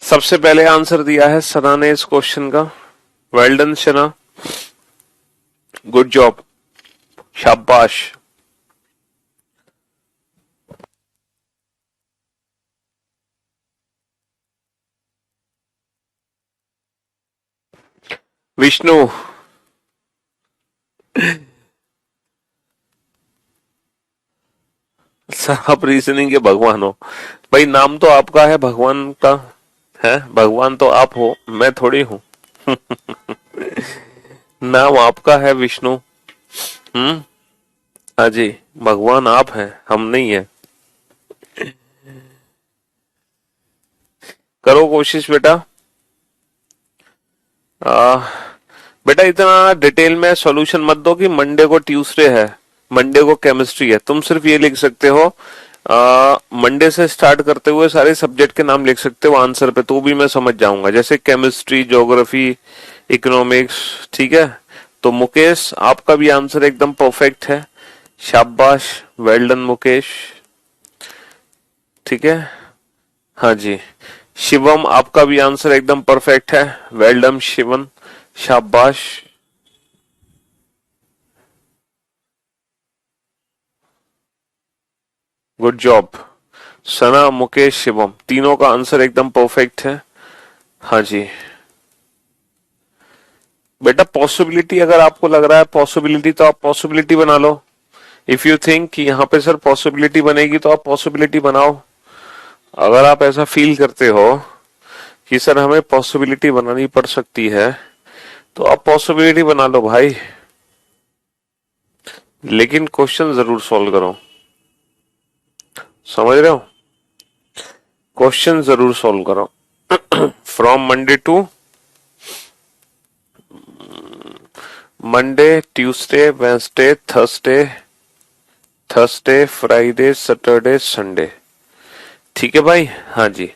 सबसे पहले आंसर दिया है सना ने इस क्वेश्चन का। वेल डन सना, गुड जॉब, शाबाश। विष्णु, सर आप रीजनिंग के भगवान हो। भाई नाम तो आपका है, भगवान का है। भगवान तो आप हो, मैं थोड़ी हूं। नाम आपका है विष्णु। हम्म। हाँ जी, भगवान आप हैं, हम नहीं है। करो कोशिश बेटा। आ, बेटा इतना डिटेल में सॉल्यूशन मत दो कि मंडे को ट्यूसडे है, मंडे को केमिस्ट्री है। तुम सिर्फ ये लिख सकते हो, मंडे से स्टार्ट करते हुए सारे सब्जेक्ट के नाम लिख सकते हो आंसर पे, तो भी मैं समझ जाऊंगा। जैसे केमिस्ट्री, ज्योग्राफी, इकोनॉमिक्स, ठीक है। तो मुकेश आपका भी आंसर एकदम परफेक्ट है, शाबाश, वेल डन मुकेश, ठीक है। हाँ जी, शिवम आपका भी आंसर एकदम परफेक्ट है, वेल डन शिवम, शाबाश। Good job. सना, मुकेश, शिवम तीनों का आंसर एकदम परफेक्ट है। हाँ जी बेटा, पॉसिबिलिटी अगर आपको लग रहा है पॉसिबिलिटी, तो आप पॉसिबिलिटी बना लो। इफ यू थिंक कि यहाँ पे सर पॉसिबिलिटी बनेगी तो आप पॉसिबिलिटी बनाओ। अगर आप ऐसा फील करते हो कि सर हमें पॉसिबिलिटी बनानी पड़ सकती है, तो आप पॉसिबिलिटी बना लो भाई, लेकिन क्वेश्चन जरूर सॉल्व करो। समझ रहे हो? क्वेश्चन जरूर सॉल्व करो। From Monday, Tuesday, Wednesday, Thursday, Friday, Saturday, Sunday. ठीक है भाई। हाँ जी,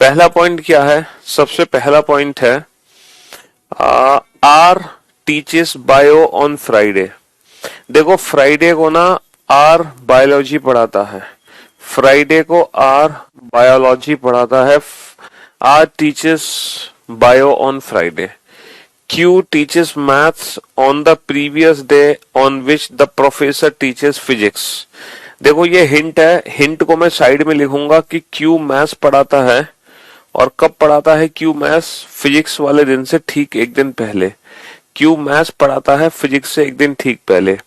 पहला पॉइंट क्या है? सबसे पहला पॉइंट है R teaches bio on Friday. देखो फ्राइडे को ना आर बायोलॉजी पढ़ाता है, फ्राइडे को आर बायोलॉजी पढ़ाता है। R teaches bio on Friday. Q teaches maths on the previous day on which the professor teaches physics. देखो ये हिंट है, हिंट को मैं साइड में लिखूंगा कि क्यू मैथ्स पढ़ाता है, और कब पढ़ाता है क्यू मैथ्स? फिजिक्स वाले दिन से ठीक एक दिन पहले। क्यू मैथ्स पढ़ाता है फिजिक्स से एक दिन ठीक पहले।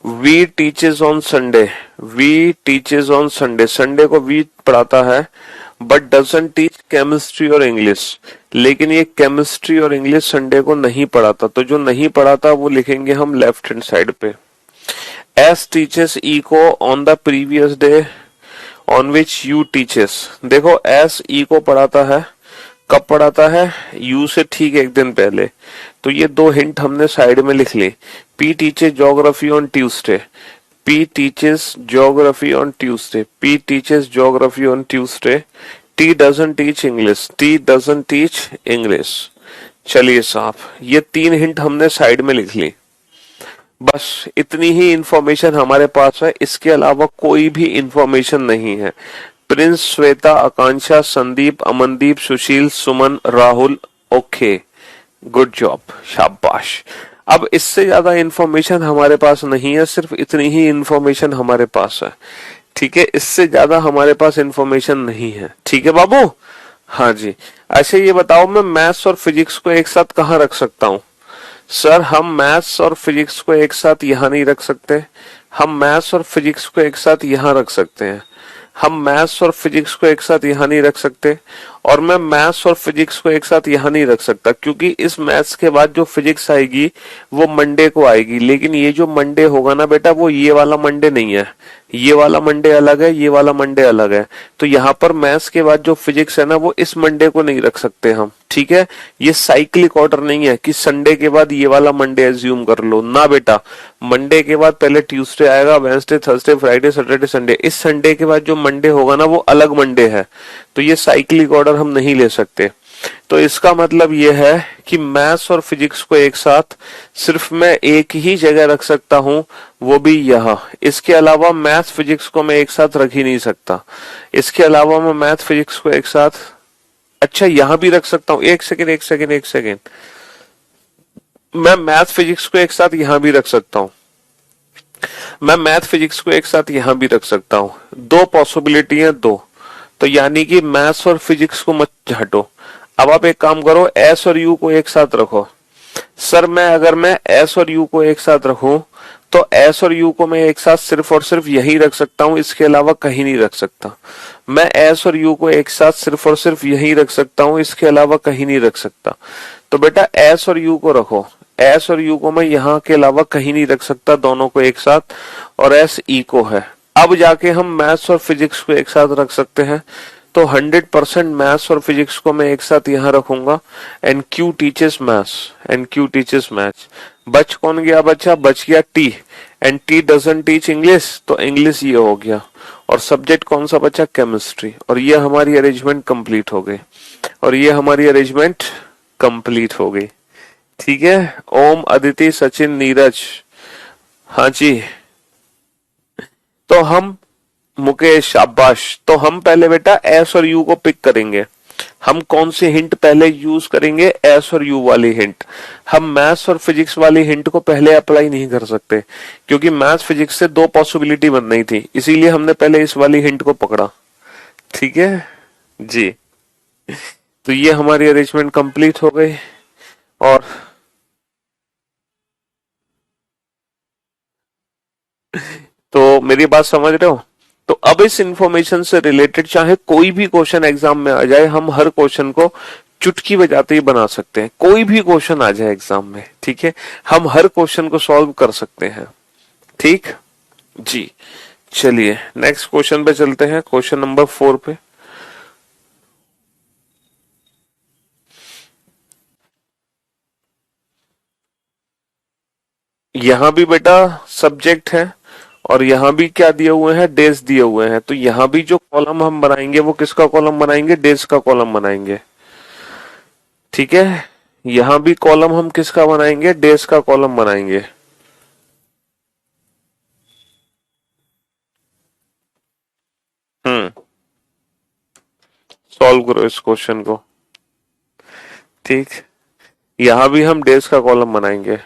V teaches on Sunday, V teaches on Sunday, Sunday को वी पढ़ाता है, बट डजंट टीच केमिस्ट्री और इंग्लिश। लेकिन ये केमिस्ट्री और इंग्लिश संडे को नहीं पढ़ाता, तो जो नहीं पढ़ाता वो लिखेंगे हम लेफ्ट हैंड साइड पे। एस टीचेस ई को on the previous day on which you teaches. देखो एस ई को पढ़ाता है, कब पढ़ाता है? यू से ठीक एक दिन पहले। तो ये दो हिंट हमने साइड में लिख ली। P teaches geography on Tuesday, P teaches geography on Tuesday, P teaches geography on Tuesday. T doesn't teach English, T doesn't teach English. चलिए साहब, ये तीन हिंट हमने साइड में लिख ली। बस इतनी ही इंफॉर्मेशन हमारे पास है, इसके अलावा कोई भी इंफॉर्मेशन नहीं है। प्रिंस, श्वेता, आकांक्षा, संदीप, अमनदीप, सुशील, सुमन, राहुल। ओके, गुड जॉब, शाबाश। अब इससे ज्यादा इंफॉर्मेशन हमारे पास नहीं है, सिर्फ इतनी ही इंफॉर्मेशन हमारे पास है। ठीक है, इससे ज्यादा हमारे पास इंफॉर्मेशन नहीं है। ठीक है बाबू? हाँ जी। अच्छा ये बताओ, मैं मैथ्स और फिजिक्स को एक साथ कहाँ रख सकता हूँ? सर हम मैथ्स और फिजिक्स को एक साथ यहाँ नहीं रख सकते, हम मैथ्स और फिजिक्स को एक साथ यहाँ रख सकते हैं, हम मैथ्स और फिजिक्स को एक साथ यहाँ नहीं रख सकते, और मैं मैथ्स और फिजिक्स को एक साथ यहाँ नहीं रख सकता, क्योंकि इस मैथ्स के बाद जो फिजिक्स आएगी वो मंडे को आएगी। लेकिन ये जो मंडे होगा ना बेटा, वो ये वाला मंडे नहीं है, ये वाला मंडे अलग है, ये वाला मंडे अलग है। तो यहाँ पर मैथ्स के बाद जो फिजिक्स है ना, वो इस मंडे को नहीं रख सकते हम। ठीक है, ये साइक्लिक ऑर्डर नहीं है कि संडे के बाद ये वाला मंडे एज्यूम कर लो ना बेटा। मंडे के बाद पहले ट्यूसडे आएगा, Wednesday, Thursday, Friday, Saturday, Sunday. इस संडे के बाद जो मंडे होगा ना, वो अलग मंडे है। तो ये साइक्लिक ऑर्डर हम नहीं ले सकते। तो इसका मतलब ये है कि मैथ्स और फिजिक्स को एक साथ सिर्फ मैं एक ही जगह रख सकता हूं, वो भी यहाँ। इसके अलावा मैथ्स फिजिक्स को मैं एक साथ रख ही नहीं सकता। इसके अलावा मैं मैथ फिजिक्स को एक साथ, अच्छा यहां भी रख सकता हूं। एक सेकेंड, एक सेकेंड, एक सेकेंड। मैं मैथ फिजिक्स को एक साथ यहां भी रख सकता हूं, मैं मैथ फिजिक्स को एक साथ यहां भी रख सकता हूं। दो पॉसिबिलिटी है, दो। तो यानी कि मैथ्स और फिजिक्स को मत हटो। अब आप एक काम करो, एस और यू को एक साथ रखो। सर अगर मैं एस और यू को एक साथ रखूं, तो एस और यू को मैं एक साथ सिर्फ और सिर्फ यही रख सकता हूं, इसके अलावा कहीं नहीं रख सकता। मैं एस और यू को एक साथ सिर्फ और सिर्फ यही रख सकता हूं, इसके अलावा कहीं नहीं रख सकता। तो बेटा एस और यू को रखो, एस और यू को मैं यहाँ के अलावा कहीं नहीं रख सकता, दोनों को एक साथ, और एस ई को है। अब जाके हम मैथ्स और फिजिक्स को एक साथ रख सकते हैं। तो 100% मैथ्स और फिजिक्स को मैं एक साथ यहाँ रखूंगा। And Q teaches maths, and Q teaches maths. बच कौन गया बच्चा? बच गया T. And T doesn't teach English, तो इंग्लिश ये हो गया। और सब्जेक्ट कौन सा बचा? केमिस्ट्री। और ये हमारी अरेंजमेंट कंप्लीट हो गई, और ये हमारी अरेंजमेंट कंप्लीट हो गई। ठीक है, ओम, अदिति, सचिन, नीरज। हाँ जी। तो हम, मुकेश, शाबाश। तो हम पहले बेटा एस और यू को पिक करेंगे। हम कौन सी हिंट पहले यूज करेंगे? एस और यू वाली हिंट। हम मैथ्स और फिजिक्स वाली हिंट को पहले अप्लाई नहीं कर सकते, क्योंकि मैथ्स फिजिक्स से दो पॉसिबिलिटी बन रही थी, इसीलिए हमने पहले इस वाली हिंट को पकड़ा। ठीक है जी। तो ये हमारी अरेंजमेंट कंप्लीट हो गई। और तो मेरी बात समझ रहे हो? तो अब इस इंफॉर्मेशन से रिलेटेड चाहे कोई भी क्वेश्चन एग्जाम में आ जाए, हम हर क्वेश्चन को चुटकी बजाते ही बना सकते हैं। कोई भी क्वेश्चन आ जाए एग्जाम में, ठीक है, हम हर क्वेश्चन को सॉल्व कर सकते हैं। ठीक जी। चलिए नेक्स्ट क्वेश्चन पे चलते हैं, क्वेश्चन नंबर 4 पे। यहां भी बेटा सब्जेक्ट है और यहां भी क्या दिए हुए हैं, डेज दिए हुए हैं, तो यहां भी जो कॉलम हम बनाएंगे वो किसका कॉलम बनाएंगे, डेज का कॉलम बनाएंगे। ठीक है, यहां भी कॉलम हम किसका बनाएंगे, डेज का कॉलम बनाएंगे। हम्म, सॉल्व करो इस क्वेश्चन को। ठीक, यहां भी हम डेज का कॉलम बनाएंगे।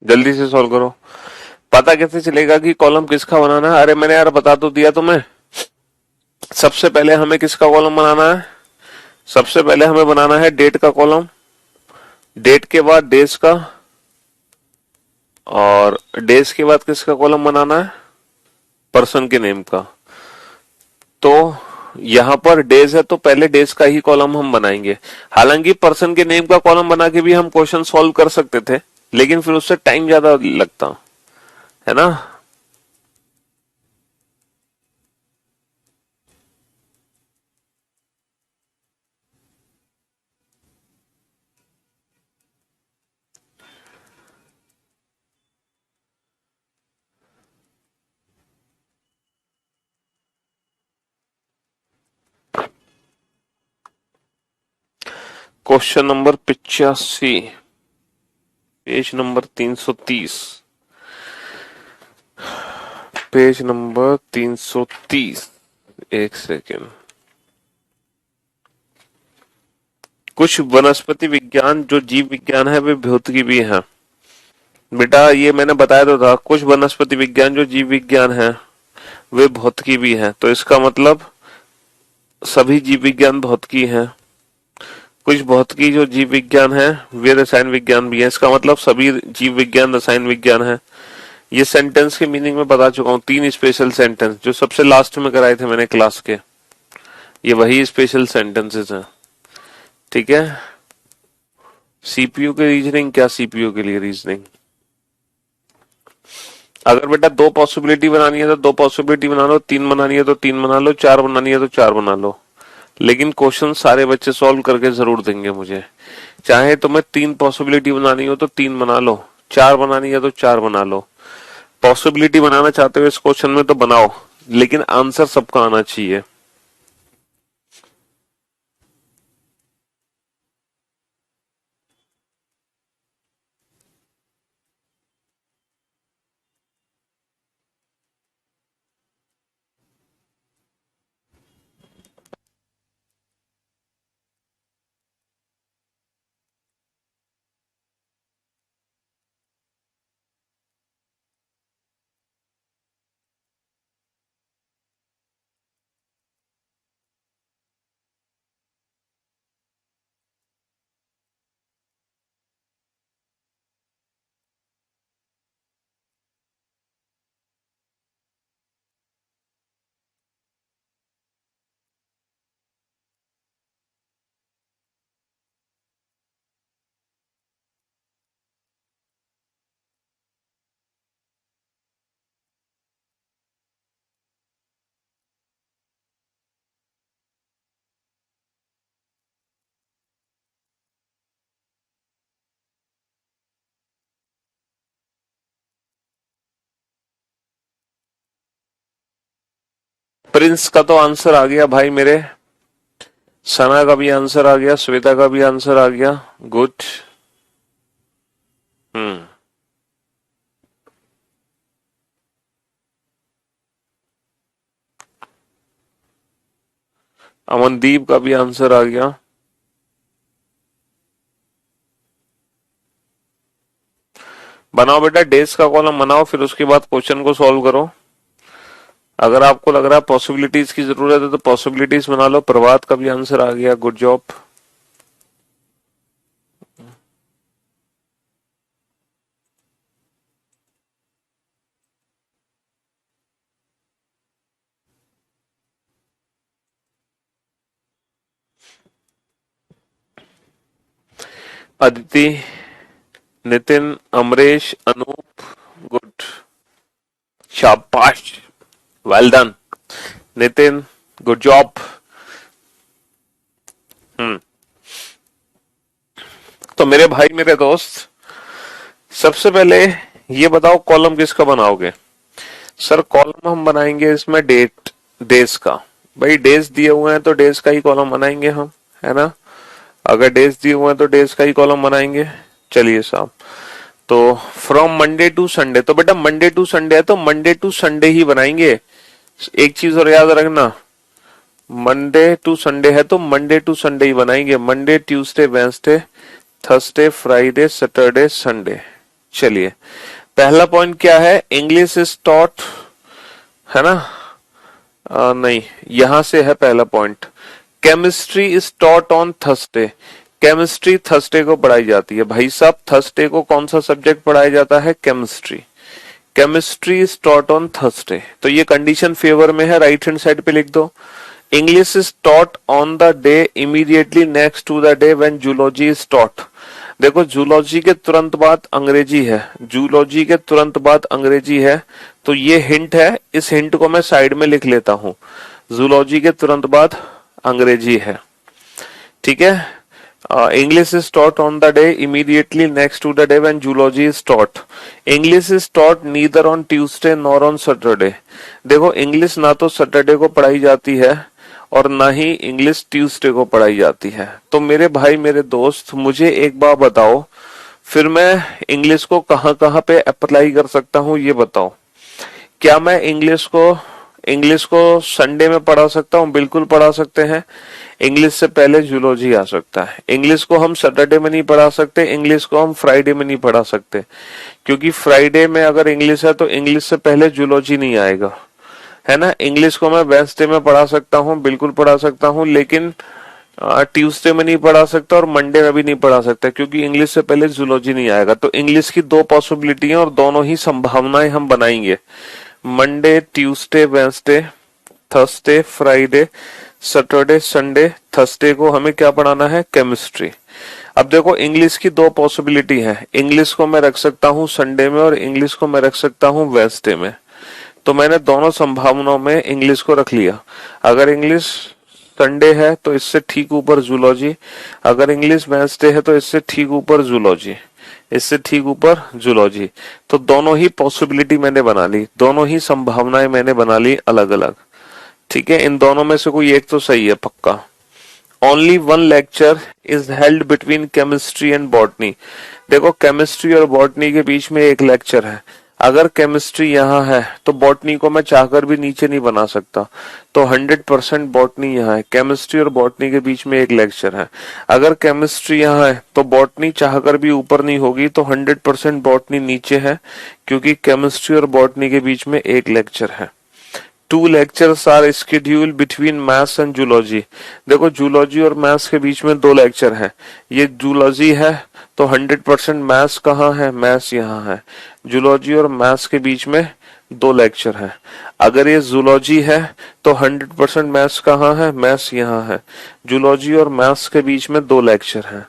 जल्दी से सॉल्व करो। पता कैसे चलेगा कि कॉलम किसका बनाना है, अरे मैंने यार बता तो दिया तुम्हें। सबसे पहले हमें किसका कॉलम बनाना है, सबसे पहले हमें बनाना है डेट का कॉलम, डेट के बाद डेज का, और डेज के बाद किसका कॉलम बनाना है, पर्सन के नेम का। तो यहां पर डेज है तो पहले डेज का ही कॉलम हम बनाएंगे। हालांकि पर्सन के नेम का कॉलम बना के भी हम क्वेश्चन सॉल्व कर सकते थे, लेकिन फिर उससे टाइम ज्यादा लगता है ना। Question number 85, page number 330, page number 330। एक सेकेंड। कुछ वनस्पति विज्ञान जो जीव विज्ञान है वे भौतिकी भी है। बेटा ये मैंने बताया तो था, कुछ वनस्पति विज्ञान जो जीव विज्ञान है वे भौतिकी भी है, तो इसका मतलब सभी जीव विज्ञान भौतिकी है। कुछ भौतिकी जो जीव विज्ञान है वे रसायन विज्ञान भी है, इसका मतलब सभी जीव विज्ञान रसायन विज्ञान है। ये सेंटेंस के मीनिंग में बता चुका हूँ, 3 स्पेशल सेंटेंस जो सबसे लास्ट में कराए थे मैंने क्लास के, ये वही स्पेशल सेंटेंसेस हैं। ठीक है, सीपीयू के रीजनिंग, क्या सीपीयू के लिए रीजनिंग। अगर बेटा 2 पॉसिबिलिटी बनानी है तो 2 पॉसिबिलिटी बना लो, 3 बनानी है तो 3 बना लो, 4 बनानी है तो 4 बना लो, लेकिन क्वेश्चन सारे बच्चे सॉल्व करके जरूर देंगे मुझे। चाहे तुम्हें 3 पॉसिबिलिटी बनानी हो तो 3 बना लो, 4 बनानी है तो 4 बना लो। पॉसिबिलिटी बनाना चाहते हो इस क्वेश्चन में तो बनाओ, लेकिन आंसर सबका आना चाहिए। प्रिंस का तो आंसर आ गया भाई मेरे, सना का भी आंसर आ गया, श्वेता का भी आंसर आ गया। गुड। हम्म, अमनदीप का भी आंसर आ गया। बनाओ बेटा डेज का कॉलम बनाओ, फिर उसके बाद क्वेश्चन को सॉल्व करो। अगर आपको लग रहा है पॉसिबिलिटीज की जरूरत है तो पॉसिबिलिटीज बना लो। प्रभात का भी आंसर आ गया, good job. Aditi, Nitin, Amresh, Anoop, good, शाबाश, well done Nitin, good job. तो मेरे भाई मेरे दोस्त, सबसे पहले ये बताओ कॉलम किसका बनाओगे? सर कॉलम हम बनाएंगे इसमें डेट, डेज का। भाई डेज दिए हुए हैं तो डेज का ही कॉलम बनाएंगे हम, है ना। अगर डेज दिए हुए हैं तो डेज का ही कॉलम बनाएंगे। चलिए साहब, तो फ्रॉम मंडे टू संडे, तो बेटा मंडे टू संडे है तो मंडे टू संडे ही बनाएंगे। एक चीज और याद रखना, मंडे टू संडे है तो मंडे टू संडे ही बनाएंगे। Monday, Tuesday, Wednesday, Thursday, Friday, Saturday, Sunday. चलिए, पहला पॉइंट क्या है? इंग्लिश इज टॉट, है ना। नहीं, यहां से है पहला point. Chemistry is taught on Thursday. Chemistry Thursday को पढ़ाई जाती है। भाई साहब थर्सडे को कौन सा सब्जेक्ट पढ़ाया जाता है? Chemistry. Chemistry is taught on Thursday, तो ये कंडीशन फेवर में है, राइट हैंड साइड पे लिख दो। English is taught on the day immediately next to the day when zoology is taught. देखो जूलॉजी के तुरंत बाद अंग्रेजी है, जूलॉजी के तुरंत बाद अंग्रेजी है, तो ये हिंट है। इस हिंट को मैं साइड में लिख लेता हूं, जूलॉजी के तुरंत बाद अंग्रेजी है, ठीक है। English is taught on the day immediately next to the day when zoology is taught. English is taught neither on Tuesday nor on Saturday. देखो इंग्लिश ना तो सैटरडे को पढ़ाई जाती है और ना ही इंग्लिश ट्यूसडे को पढ़ाई जाती है। तो मेरे भाई मेरे दोस्त, मुझे एक बार बताओ, फिर मैं इंग्लिश को कहां कहां पे अप्लाई कर सकता हूं ये बताओ। क्या मैं इंग्लिश को संडे में पढ़ा सकता हूं? बिल्कुल पढ़ा सकते हैं। इंग्लिश से पहले जूलॉजी आ सकता है। इंग्लिश को हम सैटरडे में नहीं पढ़ा सकते, इंग्लिश को हम फ्राइडे में नहीं पढ़ा सकते, क्योंकि फ्राइडे में अगर इंग्लिश है तो इंग्लिश से पहले जूलॉजी नहीं आएगा, है ना। इंग्लिश को मैं वेडनेसडे में पढ़ा सकता हूँ, बिल्कुल पढ़ा सकता हूँ, लेकिन ट्यूसडे में नहीं पढ़ा सकता और मंडे में भी नहीं पढ़ा सकता, क्योंकि इंग्लिश से पहले जूलॉजी नहीं आएगा। तो इंग्लिश की दो पॉसिबिलिटी है और दोनों ही संभावनाएं हम बनाएंगे। Monday, Tuesday, Wednesday, Thursday, Friday, Saturday, Sunday. Thursday को हमें क्या पढ़ाना है? केमिस्ट्री। अब देखो इंग्लिश की दो पॉसिबिलिटी है, इंग्लिश को मैं रख सकता हूँ संडे में और इंग्लिश को मैं रख सकता हूँ वेडनेसडे में। तो मैंने दोनों संभावनाओं में इंग्लिश को रख लिया। अगर इंग्लिश संडे है तो इससे ठीक ऊपर जूलॉजी, अगर इंग्लिश वेडनेसडे है तो इससे ठीक ऊपर जूलॉजी, इससे ठीक ऊपर जूलॉजी। तो दोनों ही पॉसिबिलिटी मैंने बना ली, दोनों ही संभावनाएं मैंने बना ली अलग अलग, ठीक है। इन दोनों में से कोई एक तो सही है पक्का। Only one lecture is held between chemistry and botany. देखो केमिस्ट्री और बॉटनी के बीच में एक लेक्चर है। अगर केमिस्ट्री यहाँ है तो बॉटनी को मैं चाहकर भी नीचे नहीं बना सकता, तो 100% बॉटनी यहाँ है। केमिस्ट्री और बॉटनी के बीच में एक लेक्चर है। अगर केमिस्ट्री यहाँ है तो बॉटनी चाहकर भी ऊपर नहीं होगी, तो 100% बॉटनी नीचे है, क्योंकि केमिस्ट्री और बॉटनी के बीच में एक लेक्चर है। 2 lectures are scheduled between maths and zoology। देखो जूलॉजी और मैथ्स के बीच में 2 लेक्चर है। ये जूलॉजी है तो 100% मैथ्स कहाँ है? मैथ्स यहाँ है। जूलॉजी और मैथ्स के बीच में 2 लेक्चर है। अगर ये जूलॉजी है तो 100% मैथ्स कहाँ है? मैथ्स यहाँ है। जूलॉजी और मैथ्स के बीच में 2 लेक्चर है,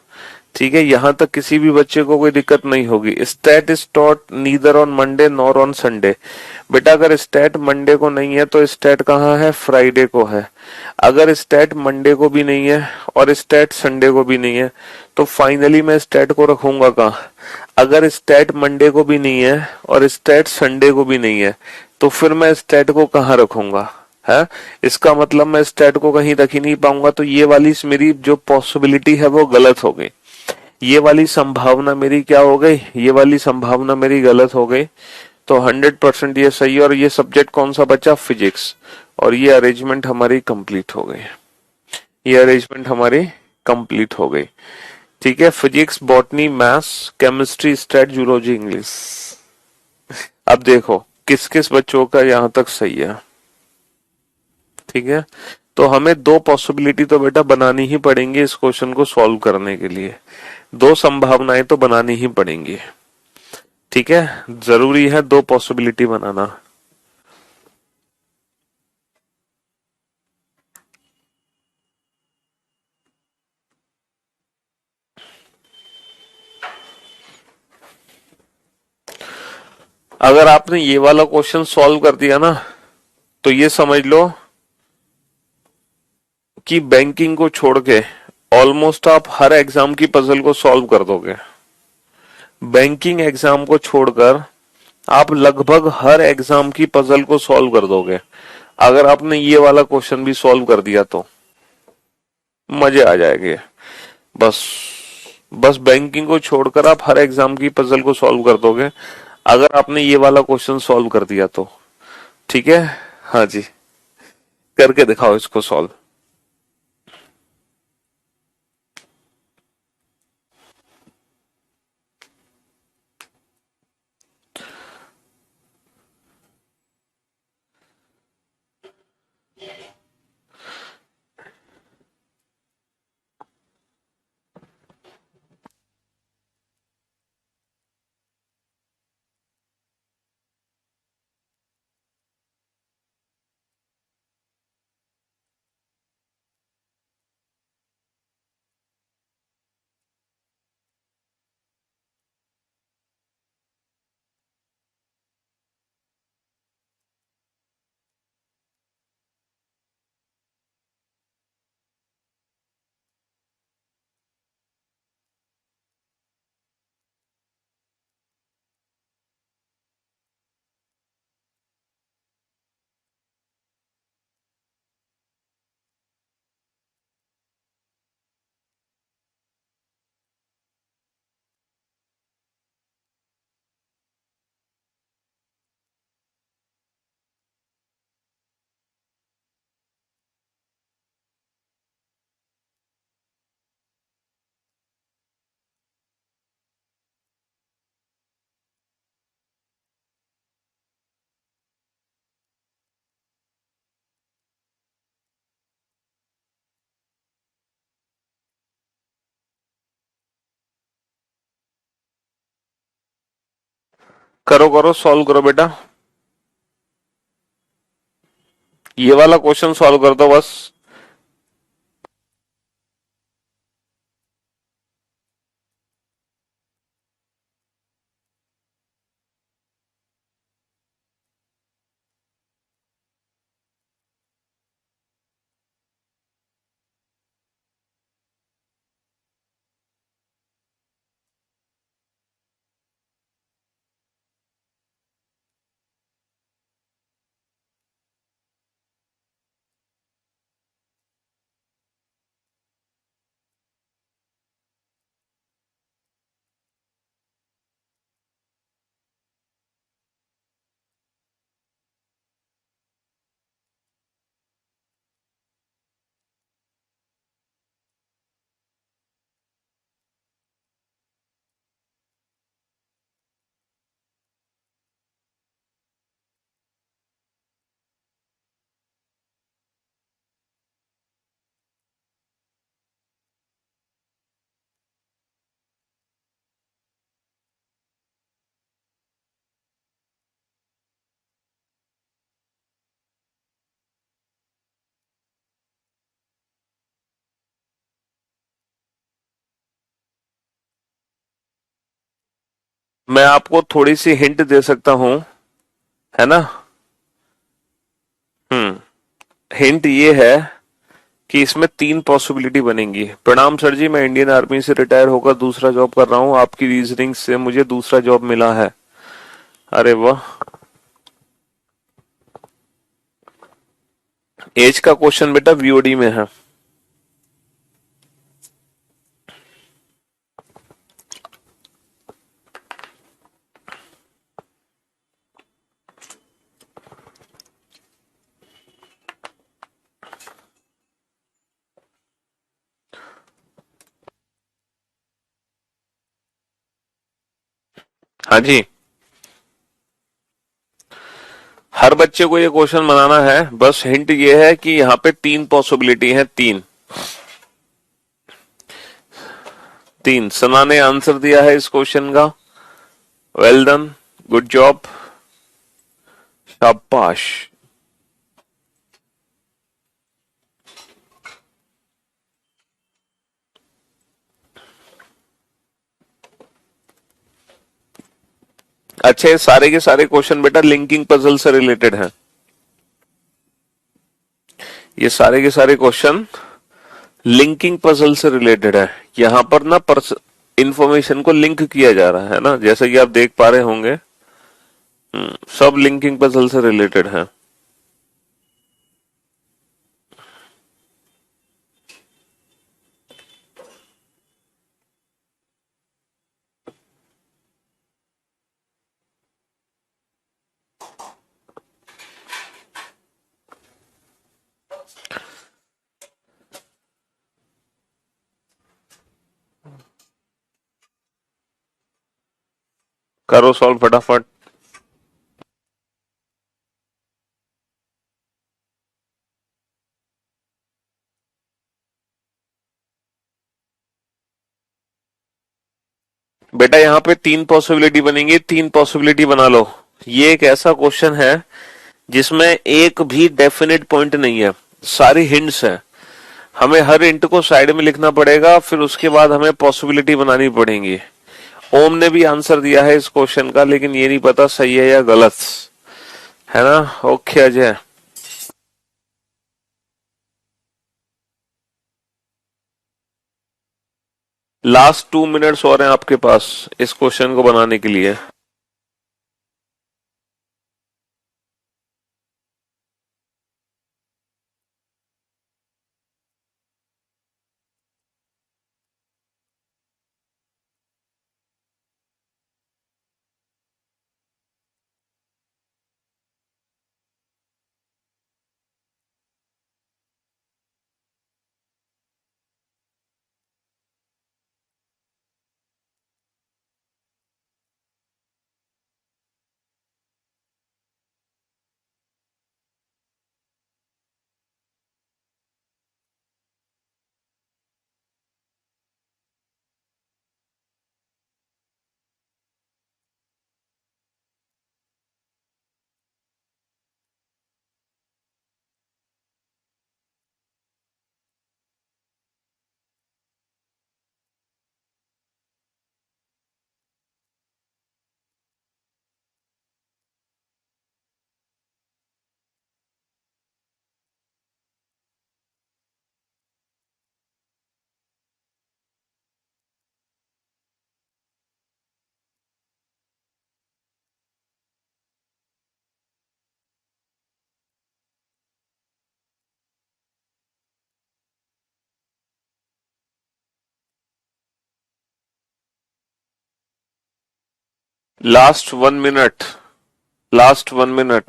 ठीक है। यहां तक किसी भी बच्चे को कोई दिक्कत नहीं होगी। Stat is taught neither on Monday nor on Sunday. बेटा अगर स्टैट मंडे को नहीं है तो स्टैट कहाँ है? फ्राइडे को है। अगर स्टैट मंडे को भी नहीं है और स्टैट संडे को भी नहीं है, तो फाइनली मैं स्टैट को रखूंगा कहाँ? अगर स्टैट मंडे को भी नहीं है और स्टैट संडे को भी नहीं है, तो फिर मैं स्टैट को कहाँ रखूंगा? है, इसका मतलब मैं स्टैट को कहीं रख ही नहीं पाऊंगा। तो ये वाली मेरी जो पॉसिबिलिटी है वो गलत हो गई। ये वाली संभावना मेरी क्या हो गई? ये वाली संभावना मेरी गलत हो गई। तो 100% ये सही। और ये सब्जेक्ट कौन सा बचा? फिजिक्स। और ये अरेंजमेंट हमारी कंप्लीट हो गई। ये अरेंजमेंट हमारी कंप्लीट हो गई। ठीक है, physics, botany, maths, chemistry, stat, zoology, English. अब देखो किस किस बच्चों का यहां तक सही है। ठीक है, तो हमें दो पॉसिबिलिटी तो बेटा बनानी ही पड़ेंगी इस क्वेश्चन को सॉल्व करने के लिए। दो संभावनाएं तो बनानी ही पड़ेंगी। ठीक है, जरूरी है दो पॉसिबिलिटी बनाना। अगर आपने ये वाला क्वेश्चन सॉल्व कर दिया ना, तो ये समझ लो कि बैंकिंग को छोड़ के ऑलमोस्ट आप हर एग्जाम की पजल को सॉल्व कर दोगे। बैंकिंग एग्जाम को छोड़कर आप लगभग हर एग्जाम की पजल को सॉल्व कर दोगे अगर आपने ये वाला क्वेश्चन भी सॉल्व कर दिया तो। मजे आ जाएंगे। बस बस बैंकिंग को छोड़कर आप हर एग्जाम की पजल को सॉल्व कर दोगे अगर आपने ये वाला क्वेश्चन सॉल्व कर दिया तो। ठीक है, हाँ जी, करके दिखाओ इसको सॉल्व। करो करो, सॉल्व करो बेटा। ये वाला क्वेश्चन सॉल्व कर दो बस। मैं आपको थोड़ी सी हिंट दे सकता हूं, है ना। हिंट ये है कि इसमें तीन पॉसिबिलिटी बनेंगी। प्रणाम सर जी, मैं इंडियन आर्मी से रिटायर होकर दूसरा जॉब कर रहा हूँ, आपकी रीजनिंग से मुझे दूसरा जॉब मिला है। अरे वाह। एज का क्वेश्चन बेटा वीओडी में है। हाँ जी, हर बच्चे को ये क्वेश्चन बनाना है। बस हिंट ये है कि यहाँ पे तीन पॉसिबिलिटी है, तीन तीन। सना ने आंसर दिया है इस क्वेश्चन का। वेल डन, गुड जॉब, शाबाश। अच्छा, ये सारे के सारे क्वेश्चन बेटा लिंकिंग पजल से रिलेटेड हैं। ये सारे के सारे क्वेश्चन लिंकिंग पजल से रिलेटेड है। यहाँ पर ना इंफॉर्मेशन को लिंक किया जा रहा है ना, जैसे कि आप देख पा रहे होंगे। सब लिंकिंग पजल से रिलेटेड है। करो सॉल्व फटाफट। बेटा यहाँ पे तीन पॉसिबिलिटी बनेंगी, तीन पॉसिबिलिटी बना लो। ये एक ऐसा क्वेश्चन है जिसमें एक भी डेफिनेट पॉइंट नहीं है, सारी हिंट्स है। हमें हर हिंट को साइड में लिखना पड़ेगा, फिर उसके बाद हमें पॉसिबिलिटी बनानी पड़ेगी। ओम ने भी आंसर दिया है इस क्वेश्चन का, लेकिन ये नहीं पता सही है या गलत, है ना। ओके अजय, लास्ट 2 मिनट्स और हैं आपके पास इस क्वेश्चन को बनाने के लिए। Last 1 minute, last 1 minute.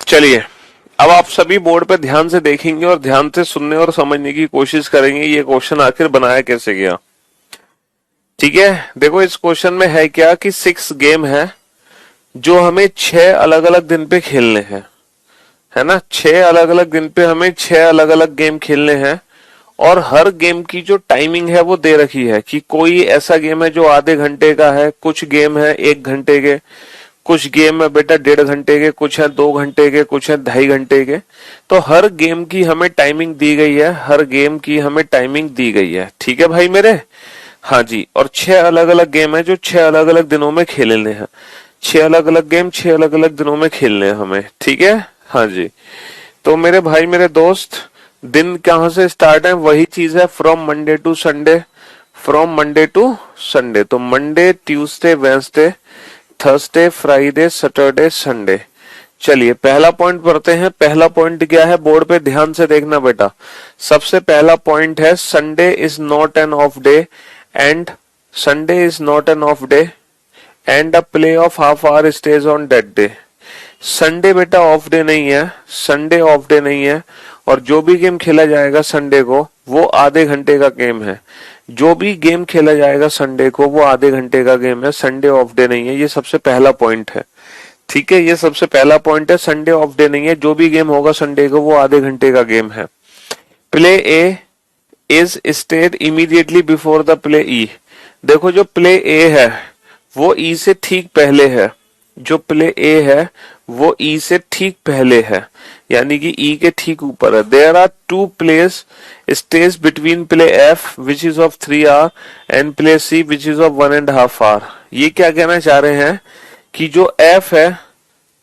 चलिए, अब आप सभी बोर्ड पे ध्यान से देखेंगे और ध्यान से सुनने और समझने की कोशिश करेंगे ये क्वेश्चन आखिर बनाया कैसे गया। ठीक है, देखो इस क्वेश्चन में है क्या कि 6 गेम है जो हमें 6 अलग अलग दिन पे खेलने हैं, है ना। 6 अलग अलग दिन पे हमें 6 अलग अलग गेम खेलने हैं, और हर गेम की जो टाइमिंग है वो दे रखी है कि कोई ऐसा गेम है जो आधे घंटे का है, कुछ गेम है 1 घंटे के, कुछ गेम है बेटा 1.5 घंटे के, कुछ है 2 घंटे के, कुछ है 2.5 घंटे के। तो हर गेम की हमें टाइमिंग दी गई है, हर गेम की हमें टाइमिंग दी गई है। ठीक है भाई मेरे। हाँ जी, और 6 अलग अलग गेम है जो 6 अलग अलग दिनों में खेलने हैं। 6 अलग अलग गेम 6 अलग अलग दिनों में खेलने हैं हमें। ठीक है। हाँ जी। तो मेरे भाई मेरे दोस्त, दिन कहाँ से स्टार्ट है, वही चीज है, from Monday to Sunday. From Monday to Sunday, तो Monday Tuesday Wednesday Thursday Friday Saturday Sunday. चलिए पहला पॉइंट पढ़ते हैं। पहला पॉइंट क्या है, बोर्ड पे ध्यान से देखना बेटा। सबसे पहला पॉइंट है Sunday is not an of day and Sunday is not an of day and a play of half hour stage on that day. Sunday बेटा ऑफ डे नहीं है, संडे ऑफ डे नहीं है, और जो भी गेम खेला जाएगा संडे को वो आधे घंटे का गेम है। जो भी गेम खेला जाएगा संडे को वो आधे घंटे का गेम है, संडे ऑफ डे नहीं है। ये सबसे पहला पॉइंट है। ठीक है, ये सबसे पहला पॉइंट है, संडे ऑफ डे नहीं है, जो भी गेम होगा संडे को वो आधे घंटे का गेम है। Play A is staged immediately before the play E. देखो जो प्ले ए है वो ई से ठीक पहले है। जो प्ले ए है वो ई से ठीक पहले है, यानी कि ई के ठीक ऊपर है। There are two plays stage between play F which is of 3 hour and play C which is of 1.5 hour. ये क्या कहना चाह रहे हैं कि जो एफ है,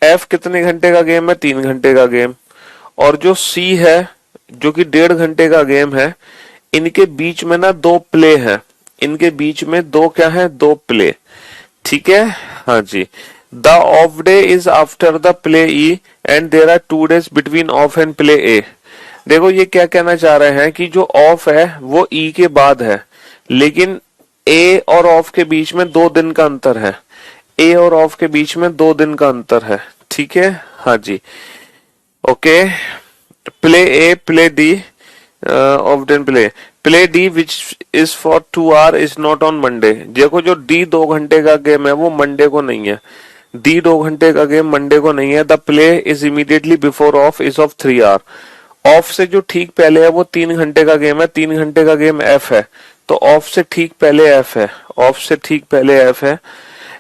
एफ कितने घंटे का गेम है, 3 घंटे का गेम, और जो सी है जो कि 1.5 घंटे का गेम है, इनके बीच में ना दो प्ले हैं। इनके बीच में दो क्या है, दो प्ले। ठीक है। हाँ जी। The off day is after the play E and there are 2 days between off and play A. देखो ये क्या कहना चाह रहे हैं कि जो ऑफ है वो ई के बाद है, लेकिन ए और ऑफ के बीच में 2 दिन का अंतर है। ए और ऑफ के बीच में 2 दिन का अंतर है। ठीक है। हाँ जी। Okay. Play A play D off then play play D which is for 2 hour is not on Monday. देखो जो डी 2 घंटे का गेम है वो मंडे को नहीं है। डी 2 घंटे का गेम मंडे को नहीं है। The play is immediately before of is of 3 hour। Of से जो ठीक पहले है वो 3 घंटे का गेम है। 3 घंटे का गेम एफ है, तो ऑफ से ठीक पहले एफ है। ऑफ से ठीक पहले एफ है।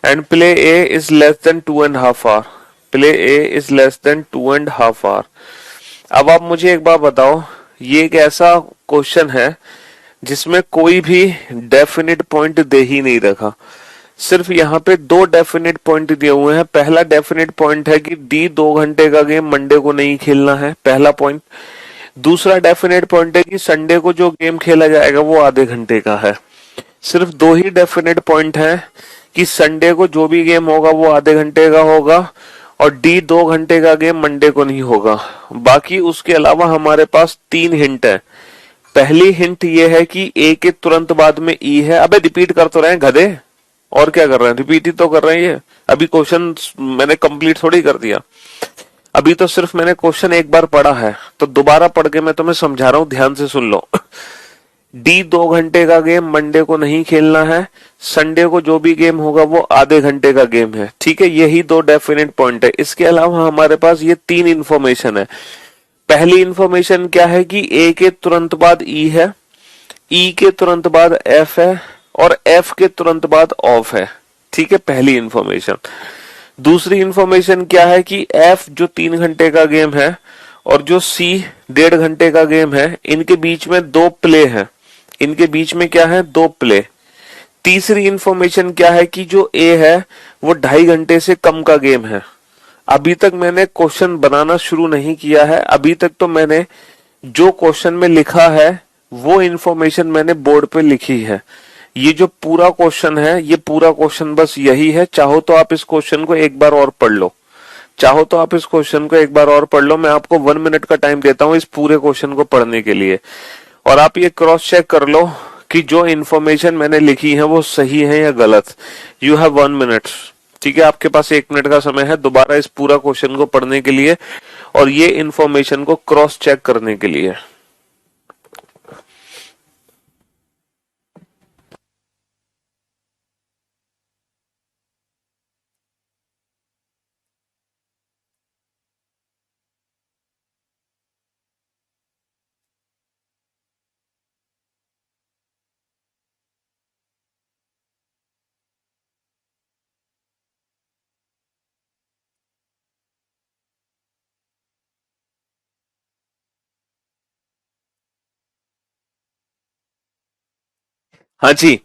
And play A is less than 2.5 hour। Play A is less than 2.5 hour। अब आप मुझे एक बात बताओ, ये एक ऐसा क्वेश्चन है जिसमें कोई भी डेफिनेट पॉइंट दे ही नहीं रखा। सिर्फ यहाँ पे 2 डेफिनेट पॉइंट दिए हुए हैं। पहला डेफिनेट पॉइंट है कि डी 2 घंटे का गेम मंडे को नहीं खेलना है, पहला पॉइंट। दूसरा डेफिनेट पॉइंट है कि संडे को जो गेम खेला जाएगा वो आधे घंटे का है। सिर्फ दो ही डेफिनेट पॉइंट है कि संडे को जो भी गेम होगा वो आधे घंटे का होगा, और डी 2 घंटे का गेम मंडे को नहीं होगा। बाकी उसके अलावा हमारे पास 3 हिंट है। पहली हिंट ये है कि ए के तुरंत बाद में ई है। अबे रिपीट कर तो रहे हैं गधे, और क्या कर रहे हैं, रिपीट ही तो कर रहे हैं। ये अभी क्वेश्चन मैंने कंप्लीट थोड़ी कर दिया, अभी तो सिर्फ मैंने क्वेश्चन एक बार पढ़ा है, तो दोबारा पढ़ के मैं तुम्हें समझा रहा हूं, ध्यान से सुन लो। डी 2 घंटे का गेम मंडे को नहीं खेलना है, संडे को जो भी गेम होगा वो आधे घंटे का गेम है। ठीक है, यही 2 डेफिनेट पॉइंट है। इसके अलावा हमारे पास ये 3 इंफॉर्मेशन है। पहली इंफॉर्मेशन क्या है कि ए के तुरंत बाद ई है, ई के तुरंत बाद एफ है, और एफ के तुरंत बाद ऑफ है। ठीक है, पहली इंफॉर्मेशन। दूसरी इंफॉर्मेशन क्या है कि एफ जो 3 घंटे का गेम है और जो सी 1.5 घंटे का गेम है, इनके बीच में दो प्ले हैं। इनके बीच में क्या है, दो प्ले। तीसरी इंफॉर्मेशन क्या है कि जो ए है वो 2.5 घंटे से कम का गेम है। अभी तक मैंने क्वेश्चन बनाना शुरू नहीं किया है। अभी तक तो मैंने जो क्वेश्चन में लिखा है वो इंफॉर्मेशन मैंने बोर्ड पे लिखी है। ये जो पूरा क्वेश्चन है, ये पूरा क्वेश्चन बस यही है। चाहो तो आप इस क्वेश्चन को एक बार और पढ़ लो, चाहो तो आप इस क्वेश्चन को एक बार और पढ़ लो। मैं आपको 1 मिनट का टाइम देता हूं इस पूरे क्वेश्चन को पढ़ने के लिए, और आप ये क्रॉस चेक कर लो कि जो इन्फॉर्मेशन मैंने लिखी है वो सही है या गलत। You have 1 minute. ठीक है, आपके पास 1 मिनट का समय है दोबारा इस पूरा क्वेश्चन को पढ़ने के लिए और ये इन्फॉर्मेशन को क्रॉस चेक करने के लिए। हाँ जी,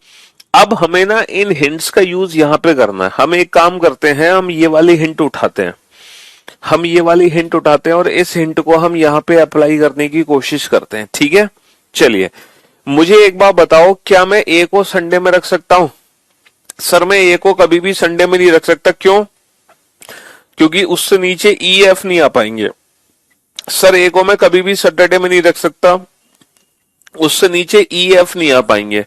अब हमें ना इन हिंट्स का यूज यहाँ पे करना है। हम एक काम करते हैं, हम ये वाली हिंट उठाते हैं, हम ये वाली हिंट उठाते हैं और इस हिंट को हम यहाँ पे अप्लाई करने की कोशिश करते हैं। ठीक है, चलिए मुझे एक बात बताओ, क्या मैं ए को संडे में रख सकता हूं? सर मैं ए को कभी भी संडे में नहीं रख सकता। क्यों? क्योंकि उससे नीचे ई एफ नहीं आ पाएंगे। सर ए को मैं कभी भी सैटरडे में नहीं रख सकता, उससे नीचे ई एफ नहीं आ पाएंगे।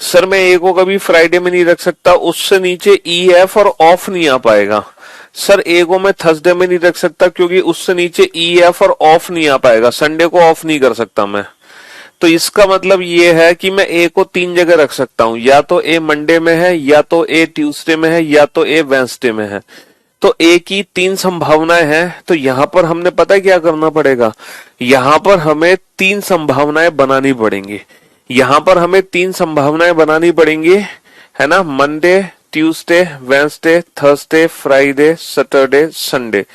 सर मैं ए को कभी फ्राइडे में नहीं रख सकता, उससे नीचे ई एफ और ऑफ नहीं आ पाएगा। सर ए को मैं थर्सडे में नहीं रख सकता क्योंकि उससे नीचे ई एफ और ऑफ नहीं आ पाएगा, संडे को ऑफ नहीं कर सकता मैं। तो इसका मतलब ये है कि मैं ए को 3 जगह रख सकता हूं, या तो ए मंडे में है, या तो ए ट्यूसडे में है, या तो ए वेंसडे में है। तो ए की 3 संभावनाएं हैं। तो यहां पर हमने पता है क्या करना पड़ेगा, यहां पर हमें 3 संभावनाएं बनानी पड़ेंगी। यहां पर हमें 3 संभावनाएं बनानी पड़ेंगी, है ना, Monday, Tuesday, Wednesday, Thursday, Friday, Saturday, Sunday.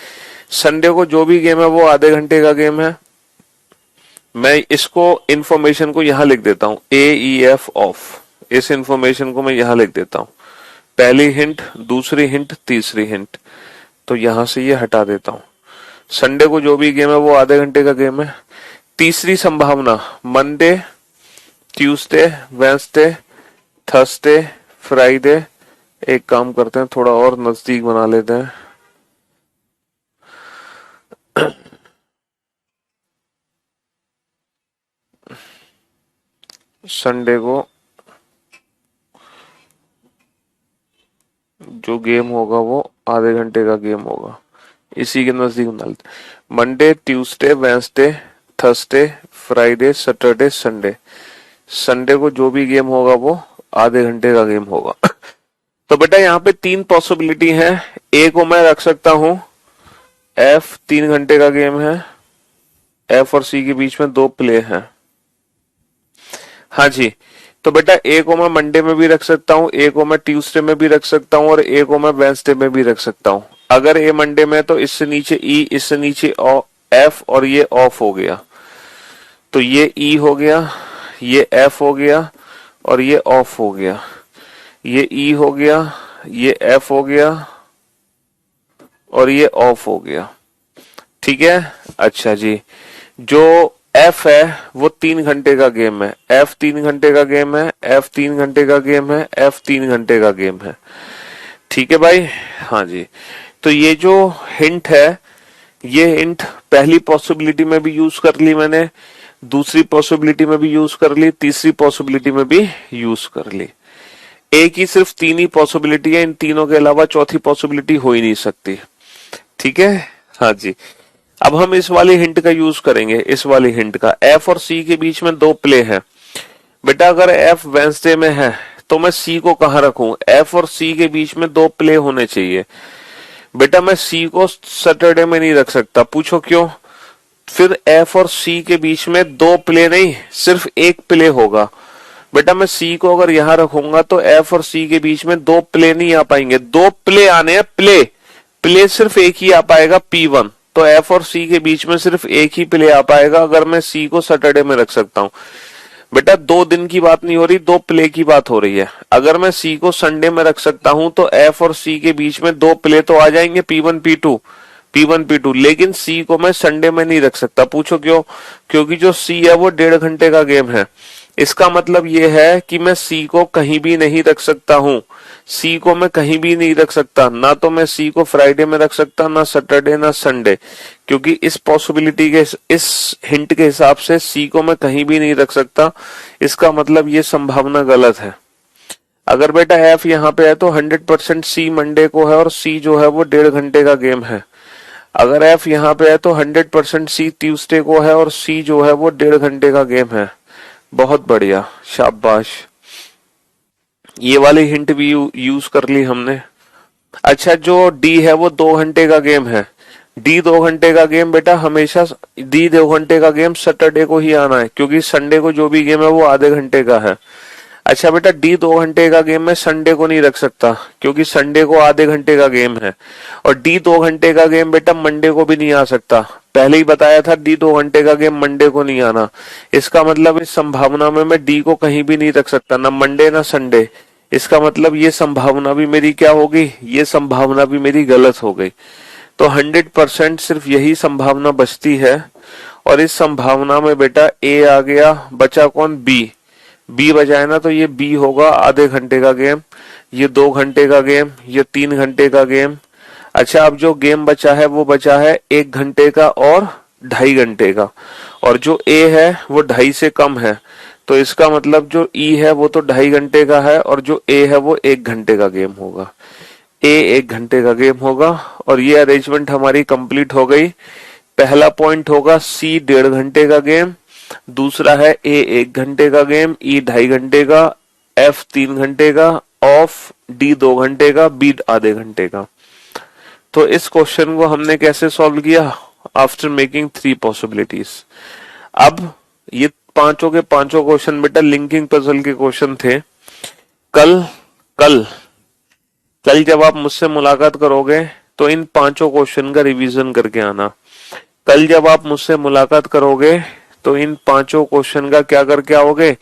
Sunday को जो भी गेम है वो आधे घंटे का गेम है। मैं इसको इंफॉर्मेशन को यहां लिख देता हूं, ए ई एफ ऑफ, इस इंफॉर्मेशन को मैं यहां लिख देता हूं। पहली हिंट, दूसरी हिंट, तीसरी हिंट, तो यहां से ये हटा देता हूं। संडे को जो भी गेम है वो आधे घंटे का गेम है। तीसरी संभावना Monday, Tuesday, Wednesday, Thursday, Friday. एक काम करते हैं, थोड़ा और नजदीक बना लेते हैं। संडे को जो गेम होगा वो आधे घंटे का गेम होगा, इसी के नजदीक बना लेते हैं। Monday, Tuesday, Wednesday, Thursday, Friday, Saturday, Sunday. Sunday को जो भी गेम होगा वो आधे घंटे का गेम होगा। तो बेटा यहाँ पे 3 पॉसिबिलिटी है। ए को मैं रख सकता हूं एफ, 3 घंटे का गेम है। एफ और सी के बीच में 2 प्ले हैं। हाँ जी, तो बेटा ए को मैं मंडे में भी रख सकता हूँ, ए को मैं ट्यूसडे में भी रख सकता हूँ, और ए को मैं वेंसडे में भी रख सकता हूँ। अगर ए मंडे में तो इससे नीचे ई, इससे नीचे एफ, और ये ऑफ हो गया। तो ये ई हो गया, ये एफ हो गया, और ये ऑफ हो गया। ये ई हो गया, ये एफ हो गया, और ये ऑफ हो गया। ठीक है, अच्छा जी, जो एफ है वो 3 घंटे का गेम है। एफ 3 घंटे का गेम है, एफ 3 घंटे का गेम है, एफ 3 घंटे का गेम है। ठीक है भाई, हाँ जी। तो ये जो हिंट है, ये हिंट पहली पॉसिबिलिटी में भी यूज कर ली मैंने, दूसरी पॉसिबिलिटी में भी यूज कर ली, तीसरी पॉसिबिलिटी में भी यूज कर ली। ए की सिर्फ 3 ही पॉसिबिलिटी है, इन तीनों के अलावा चौथी पॉसिबिलिटी हो ही नहीं सकती। ठीक है, हाँ जी। अब हम इस वाली हिंट का यूज करेंगे, इस वाली हिंट का। एफ और सी के बीच में 2 प्ले हैं। बेटा अगर एफ वेंसडे में है तो मैं सी को कहां रखूं? एफ और सी के बीच में 2 प्ले होने चाहिए। बेटा मैं सी को सैटरडे में नहीं रख सकता। पूछो क्यों? फिर एफ और सी के बीच में 2 प्ले नहीं, सिर्फ 1 प्ले होगा। बेटा मैं सी को अगर यहां रखूंगा तो एफ और सी के बीच में 2 प्ले नहीं आ पाएंगे। 2 प्ले आने हैं, प्ले प्ले सिर्फ एक ही आ पाएगा, P1। तो एफ और सी के बीच में सिर्फ एक ही प्ले आ पाएगा अगर मैं सी को सैटरडे में रख सकता हूं। बेटा 2 दिन की बात नहीं हो रही, 2 प्ले की बात हो रही है। अगर मैं सी को संडे में रख सकता हूं तो एफ और सी के बीच में 2 प्ले तो आ जाएंगे, P1 P2, P1 P2। लेकिन सी को मैं संडे में नहीं रख सकता। पूछो क्यों? क्योंकि जो सी है वो 1.5 घंटे का गेम है। इसका मतलब ये है कि मैं सी को कहीं भी नहीं रख सकता हूं। सी को मैं कहीं भी नहीं रख सकता, ना तो मैं सी को फ्राइडे में रख सकता, ना सैटरडे, ना संडे। क्योंकि इस पॉसिबिलिटी के, इस हिंट के हिसाब से सी को मैं कहीं भी नहीं रख सकता। इसका मतलब ये संभावना गलत है। अगर बेटा एफ यहाँ पे है तो 100% सी मंडे को है और सी जो है वो 1.5 घंटे का गेम है। अगर एफ यहाँ पे है तो 100% सी ट्यूसडे को है और सी जो है वो 1.5 घंटे का गेम है। बहुत बढ़िया, शाबाश। ये वाली हिंट भी यूज कर ली हमने। अच्छा, जो डी है वो 2 घंटे का गेम है। डी 2 घंटे का गेम, बेटा हमेशा डी 2 घंटे का गेम सैटरडे को ही आना है, क्योंकि संडे को जो भी गेम है वो आधे घंटे का है। अच्छा बेटा, डी 2 घंटे का गेम है, संडे को नहीं रख सकता क्योंकि संडे को आधे घंटे का गेम है। और डी 2 घंटे का गेम बेटा मंडे को भी नहीं आ सकता, पहले ही बताया था डी 2 घंटे का गेम मंडे को नहीं आना। इसका मतलब इस संभावना में मैं डी को कहीं भी नहीं रख सकता, ना मंडे ना संडे। इसका मतलब ये संभावना भी मेरी क्या होगी, ये संभावना भी मेरी गलत हो गई। तो 100% सिर्फ यही संभावना बचती है। और इस संभावना में बेटा ए आ गया, बचा कौन, बी। बी बजाए ना, तो ये बी होगा आधे घंटे का गेम, ये 2 घंटे का गेम, ये 3 घंटे का गेम। अच्छा, अब जो गेम बचा है वो बचा है 1 घंटे का और 2.5 घंटे का, और जो ए है वो 2.5 से कम है। तो इसका मतलब जो ई है वो तो 2.5 घंटे का है, और जो ए है वो 1 घंटे का गेम होगा। ए 1 घंटे का गेम होगा। और ये अरेंजमेंट हमारी कंप्लीट हो गई। पहला पॉइंट होगा सी 1.5 घंटे का गेम, दूसरा है ए 1 घंटे का गेम, ई 2.5 घंटे का, एफ 3 घंटे का, ऑफ डी 2 घंटे का, बी आधे घंटे का। तो इस क्वेश्चन को हमने कैसे सॉल्व किया, आफ्टर मेकिंग 3 पॉसिबिलिटीज। अब ये पांचों के पांचों क्वेश्चन बेटा लिंकिंग पजल के क्वेश्चन थे। कल कल कल जब आप मुझसे मुलाकात करोगे तो इन पांचों क्वेश्चन का रिवीजन करके आना। कल जब आप मुझसे मुलाकात करोगे तो इन पांचों क्वेश्चन का क्या करके आओगे,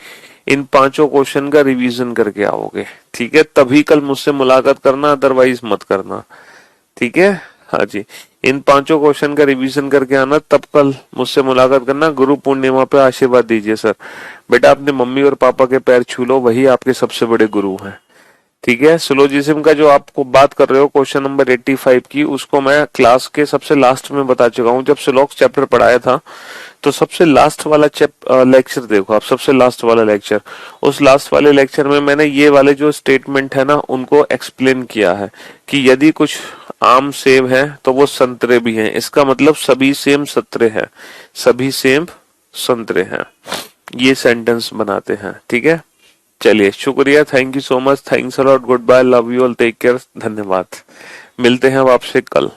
इन पांचों क्वेश्चन का रिवीजन करके आओगे। ठीक है, तभी कल मुझसे मुलाकात करना, अदरवाइज मत करना। ठीक है, हाँ जी, इन पांचों क्वेश्चन का रिवीजन करके आना, तब कल मुझसे मुलाकात करना। गुरु पूर्णिमा पे आशीर्वाद दीजिए सर। बेटा अपने मम्मी और पापा के पैर छू लो, वही आपके सबसे बड़े गुरु हैं। ठीक है, सिलोजिज्म का जो आपको बात कर रहे हो क्वेश्चन नंबर 85 की, उसको मैं क्लास के सबसे लास्ट में बता चुका हूँ। जब सिलोक्स चैप्टर पढ़ाया था तो सबसे लास्ट वाला लेक्चर देखो आप, सबसे लास्ट वाला लेक्चर, उस लास्ट वाले लेक्चर में मैंने ये वाले जो स्टेटमेंट है ना उनको एक्सप्लेन किया है कि यदि कुछ आम सेब है तो वो संतरे भी हैं। इसका मतलब सभी सेम संतरे हैं, सभी सेम संतरे हैं। ये सेंटेंस बनाते हैं। ठीक है, चलिए शुक्रिया, thank you so much, thanks a lot, good bye, love you all, take care, धन्यवाद। मिलते हैं अब आपसे कल।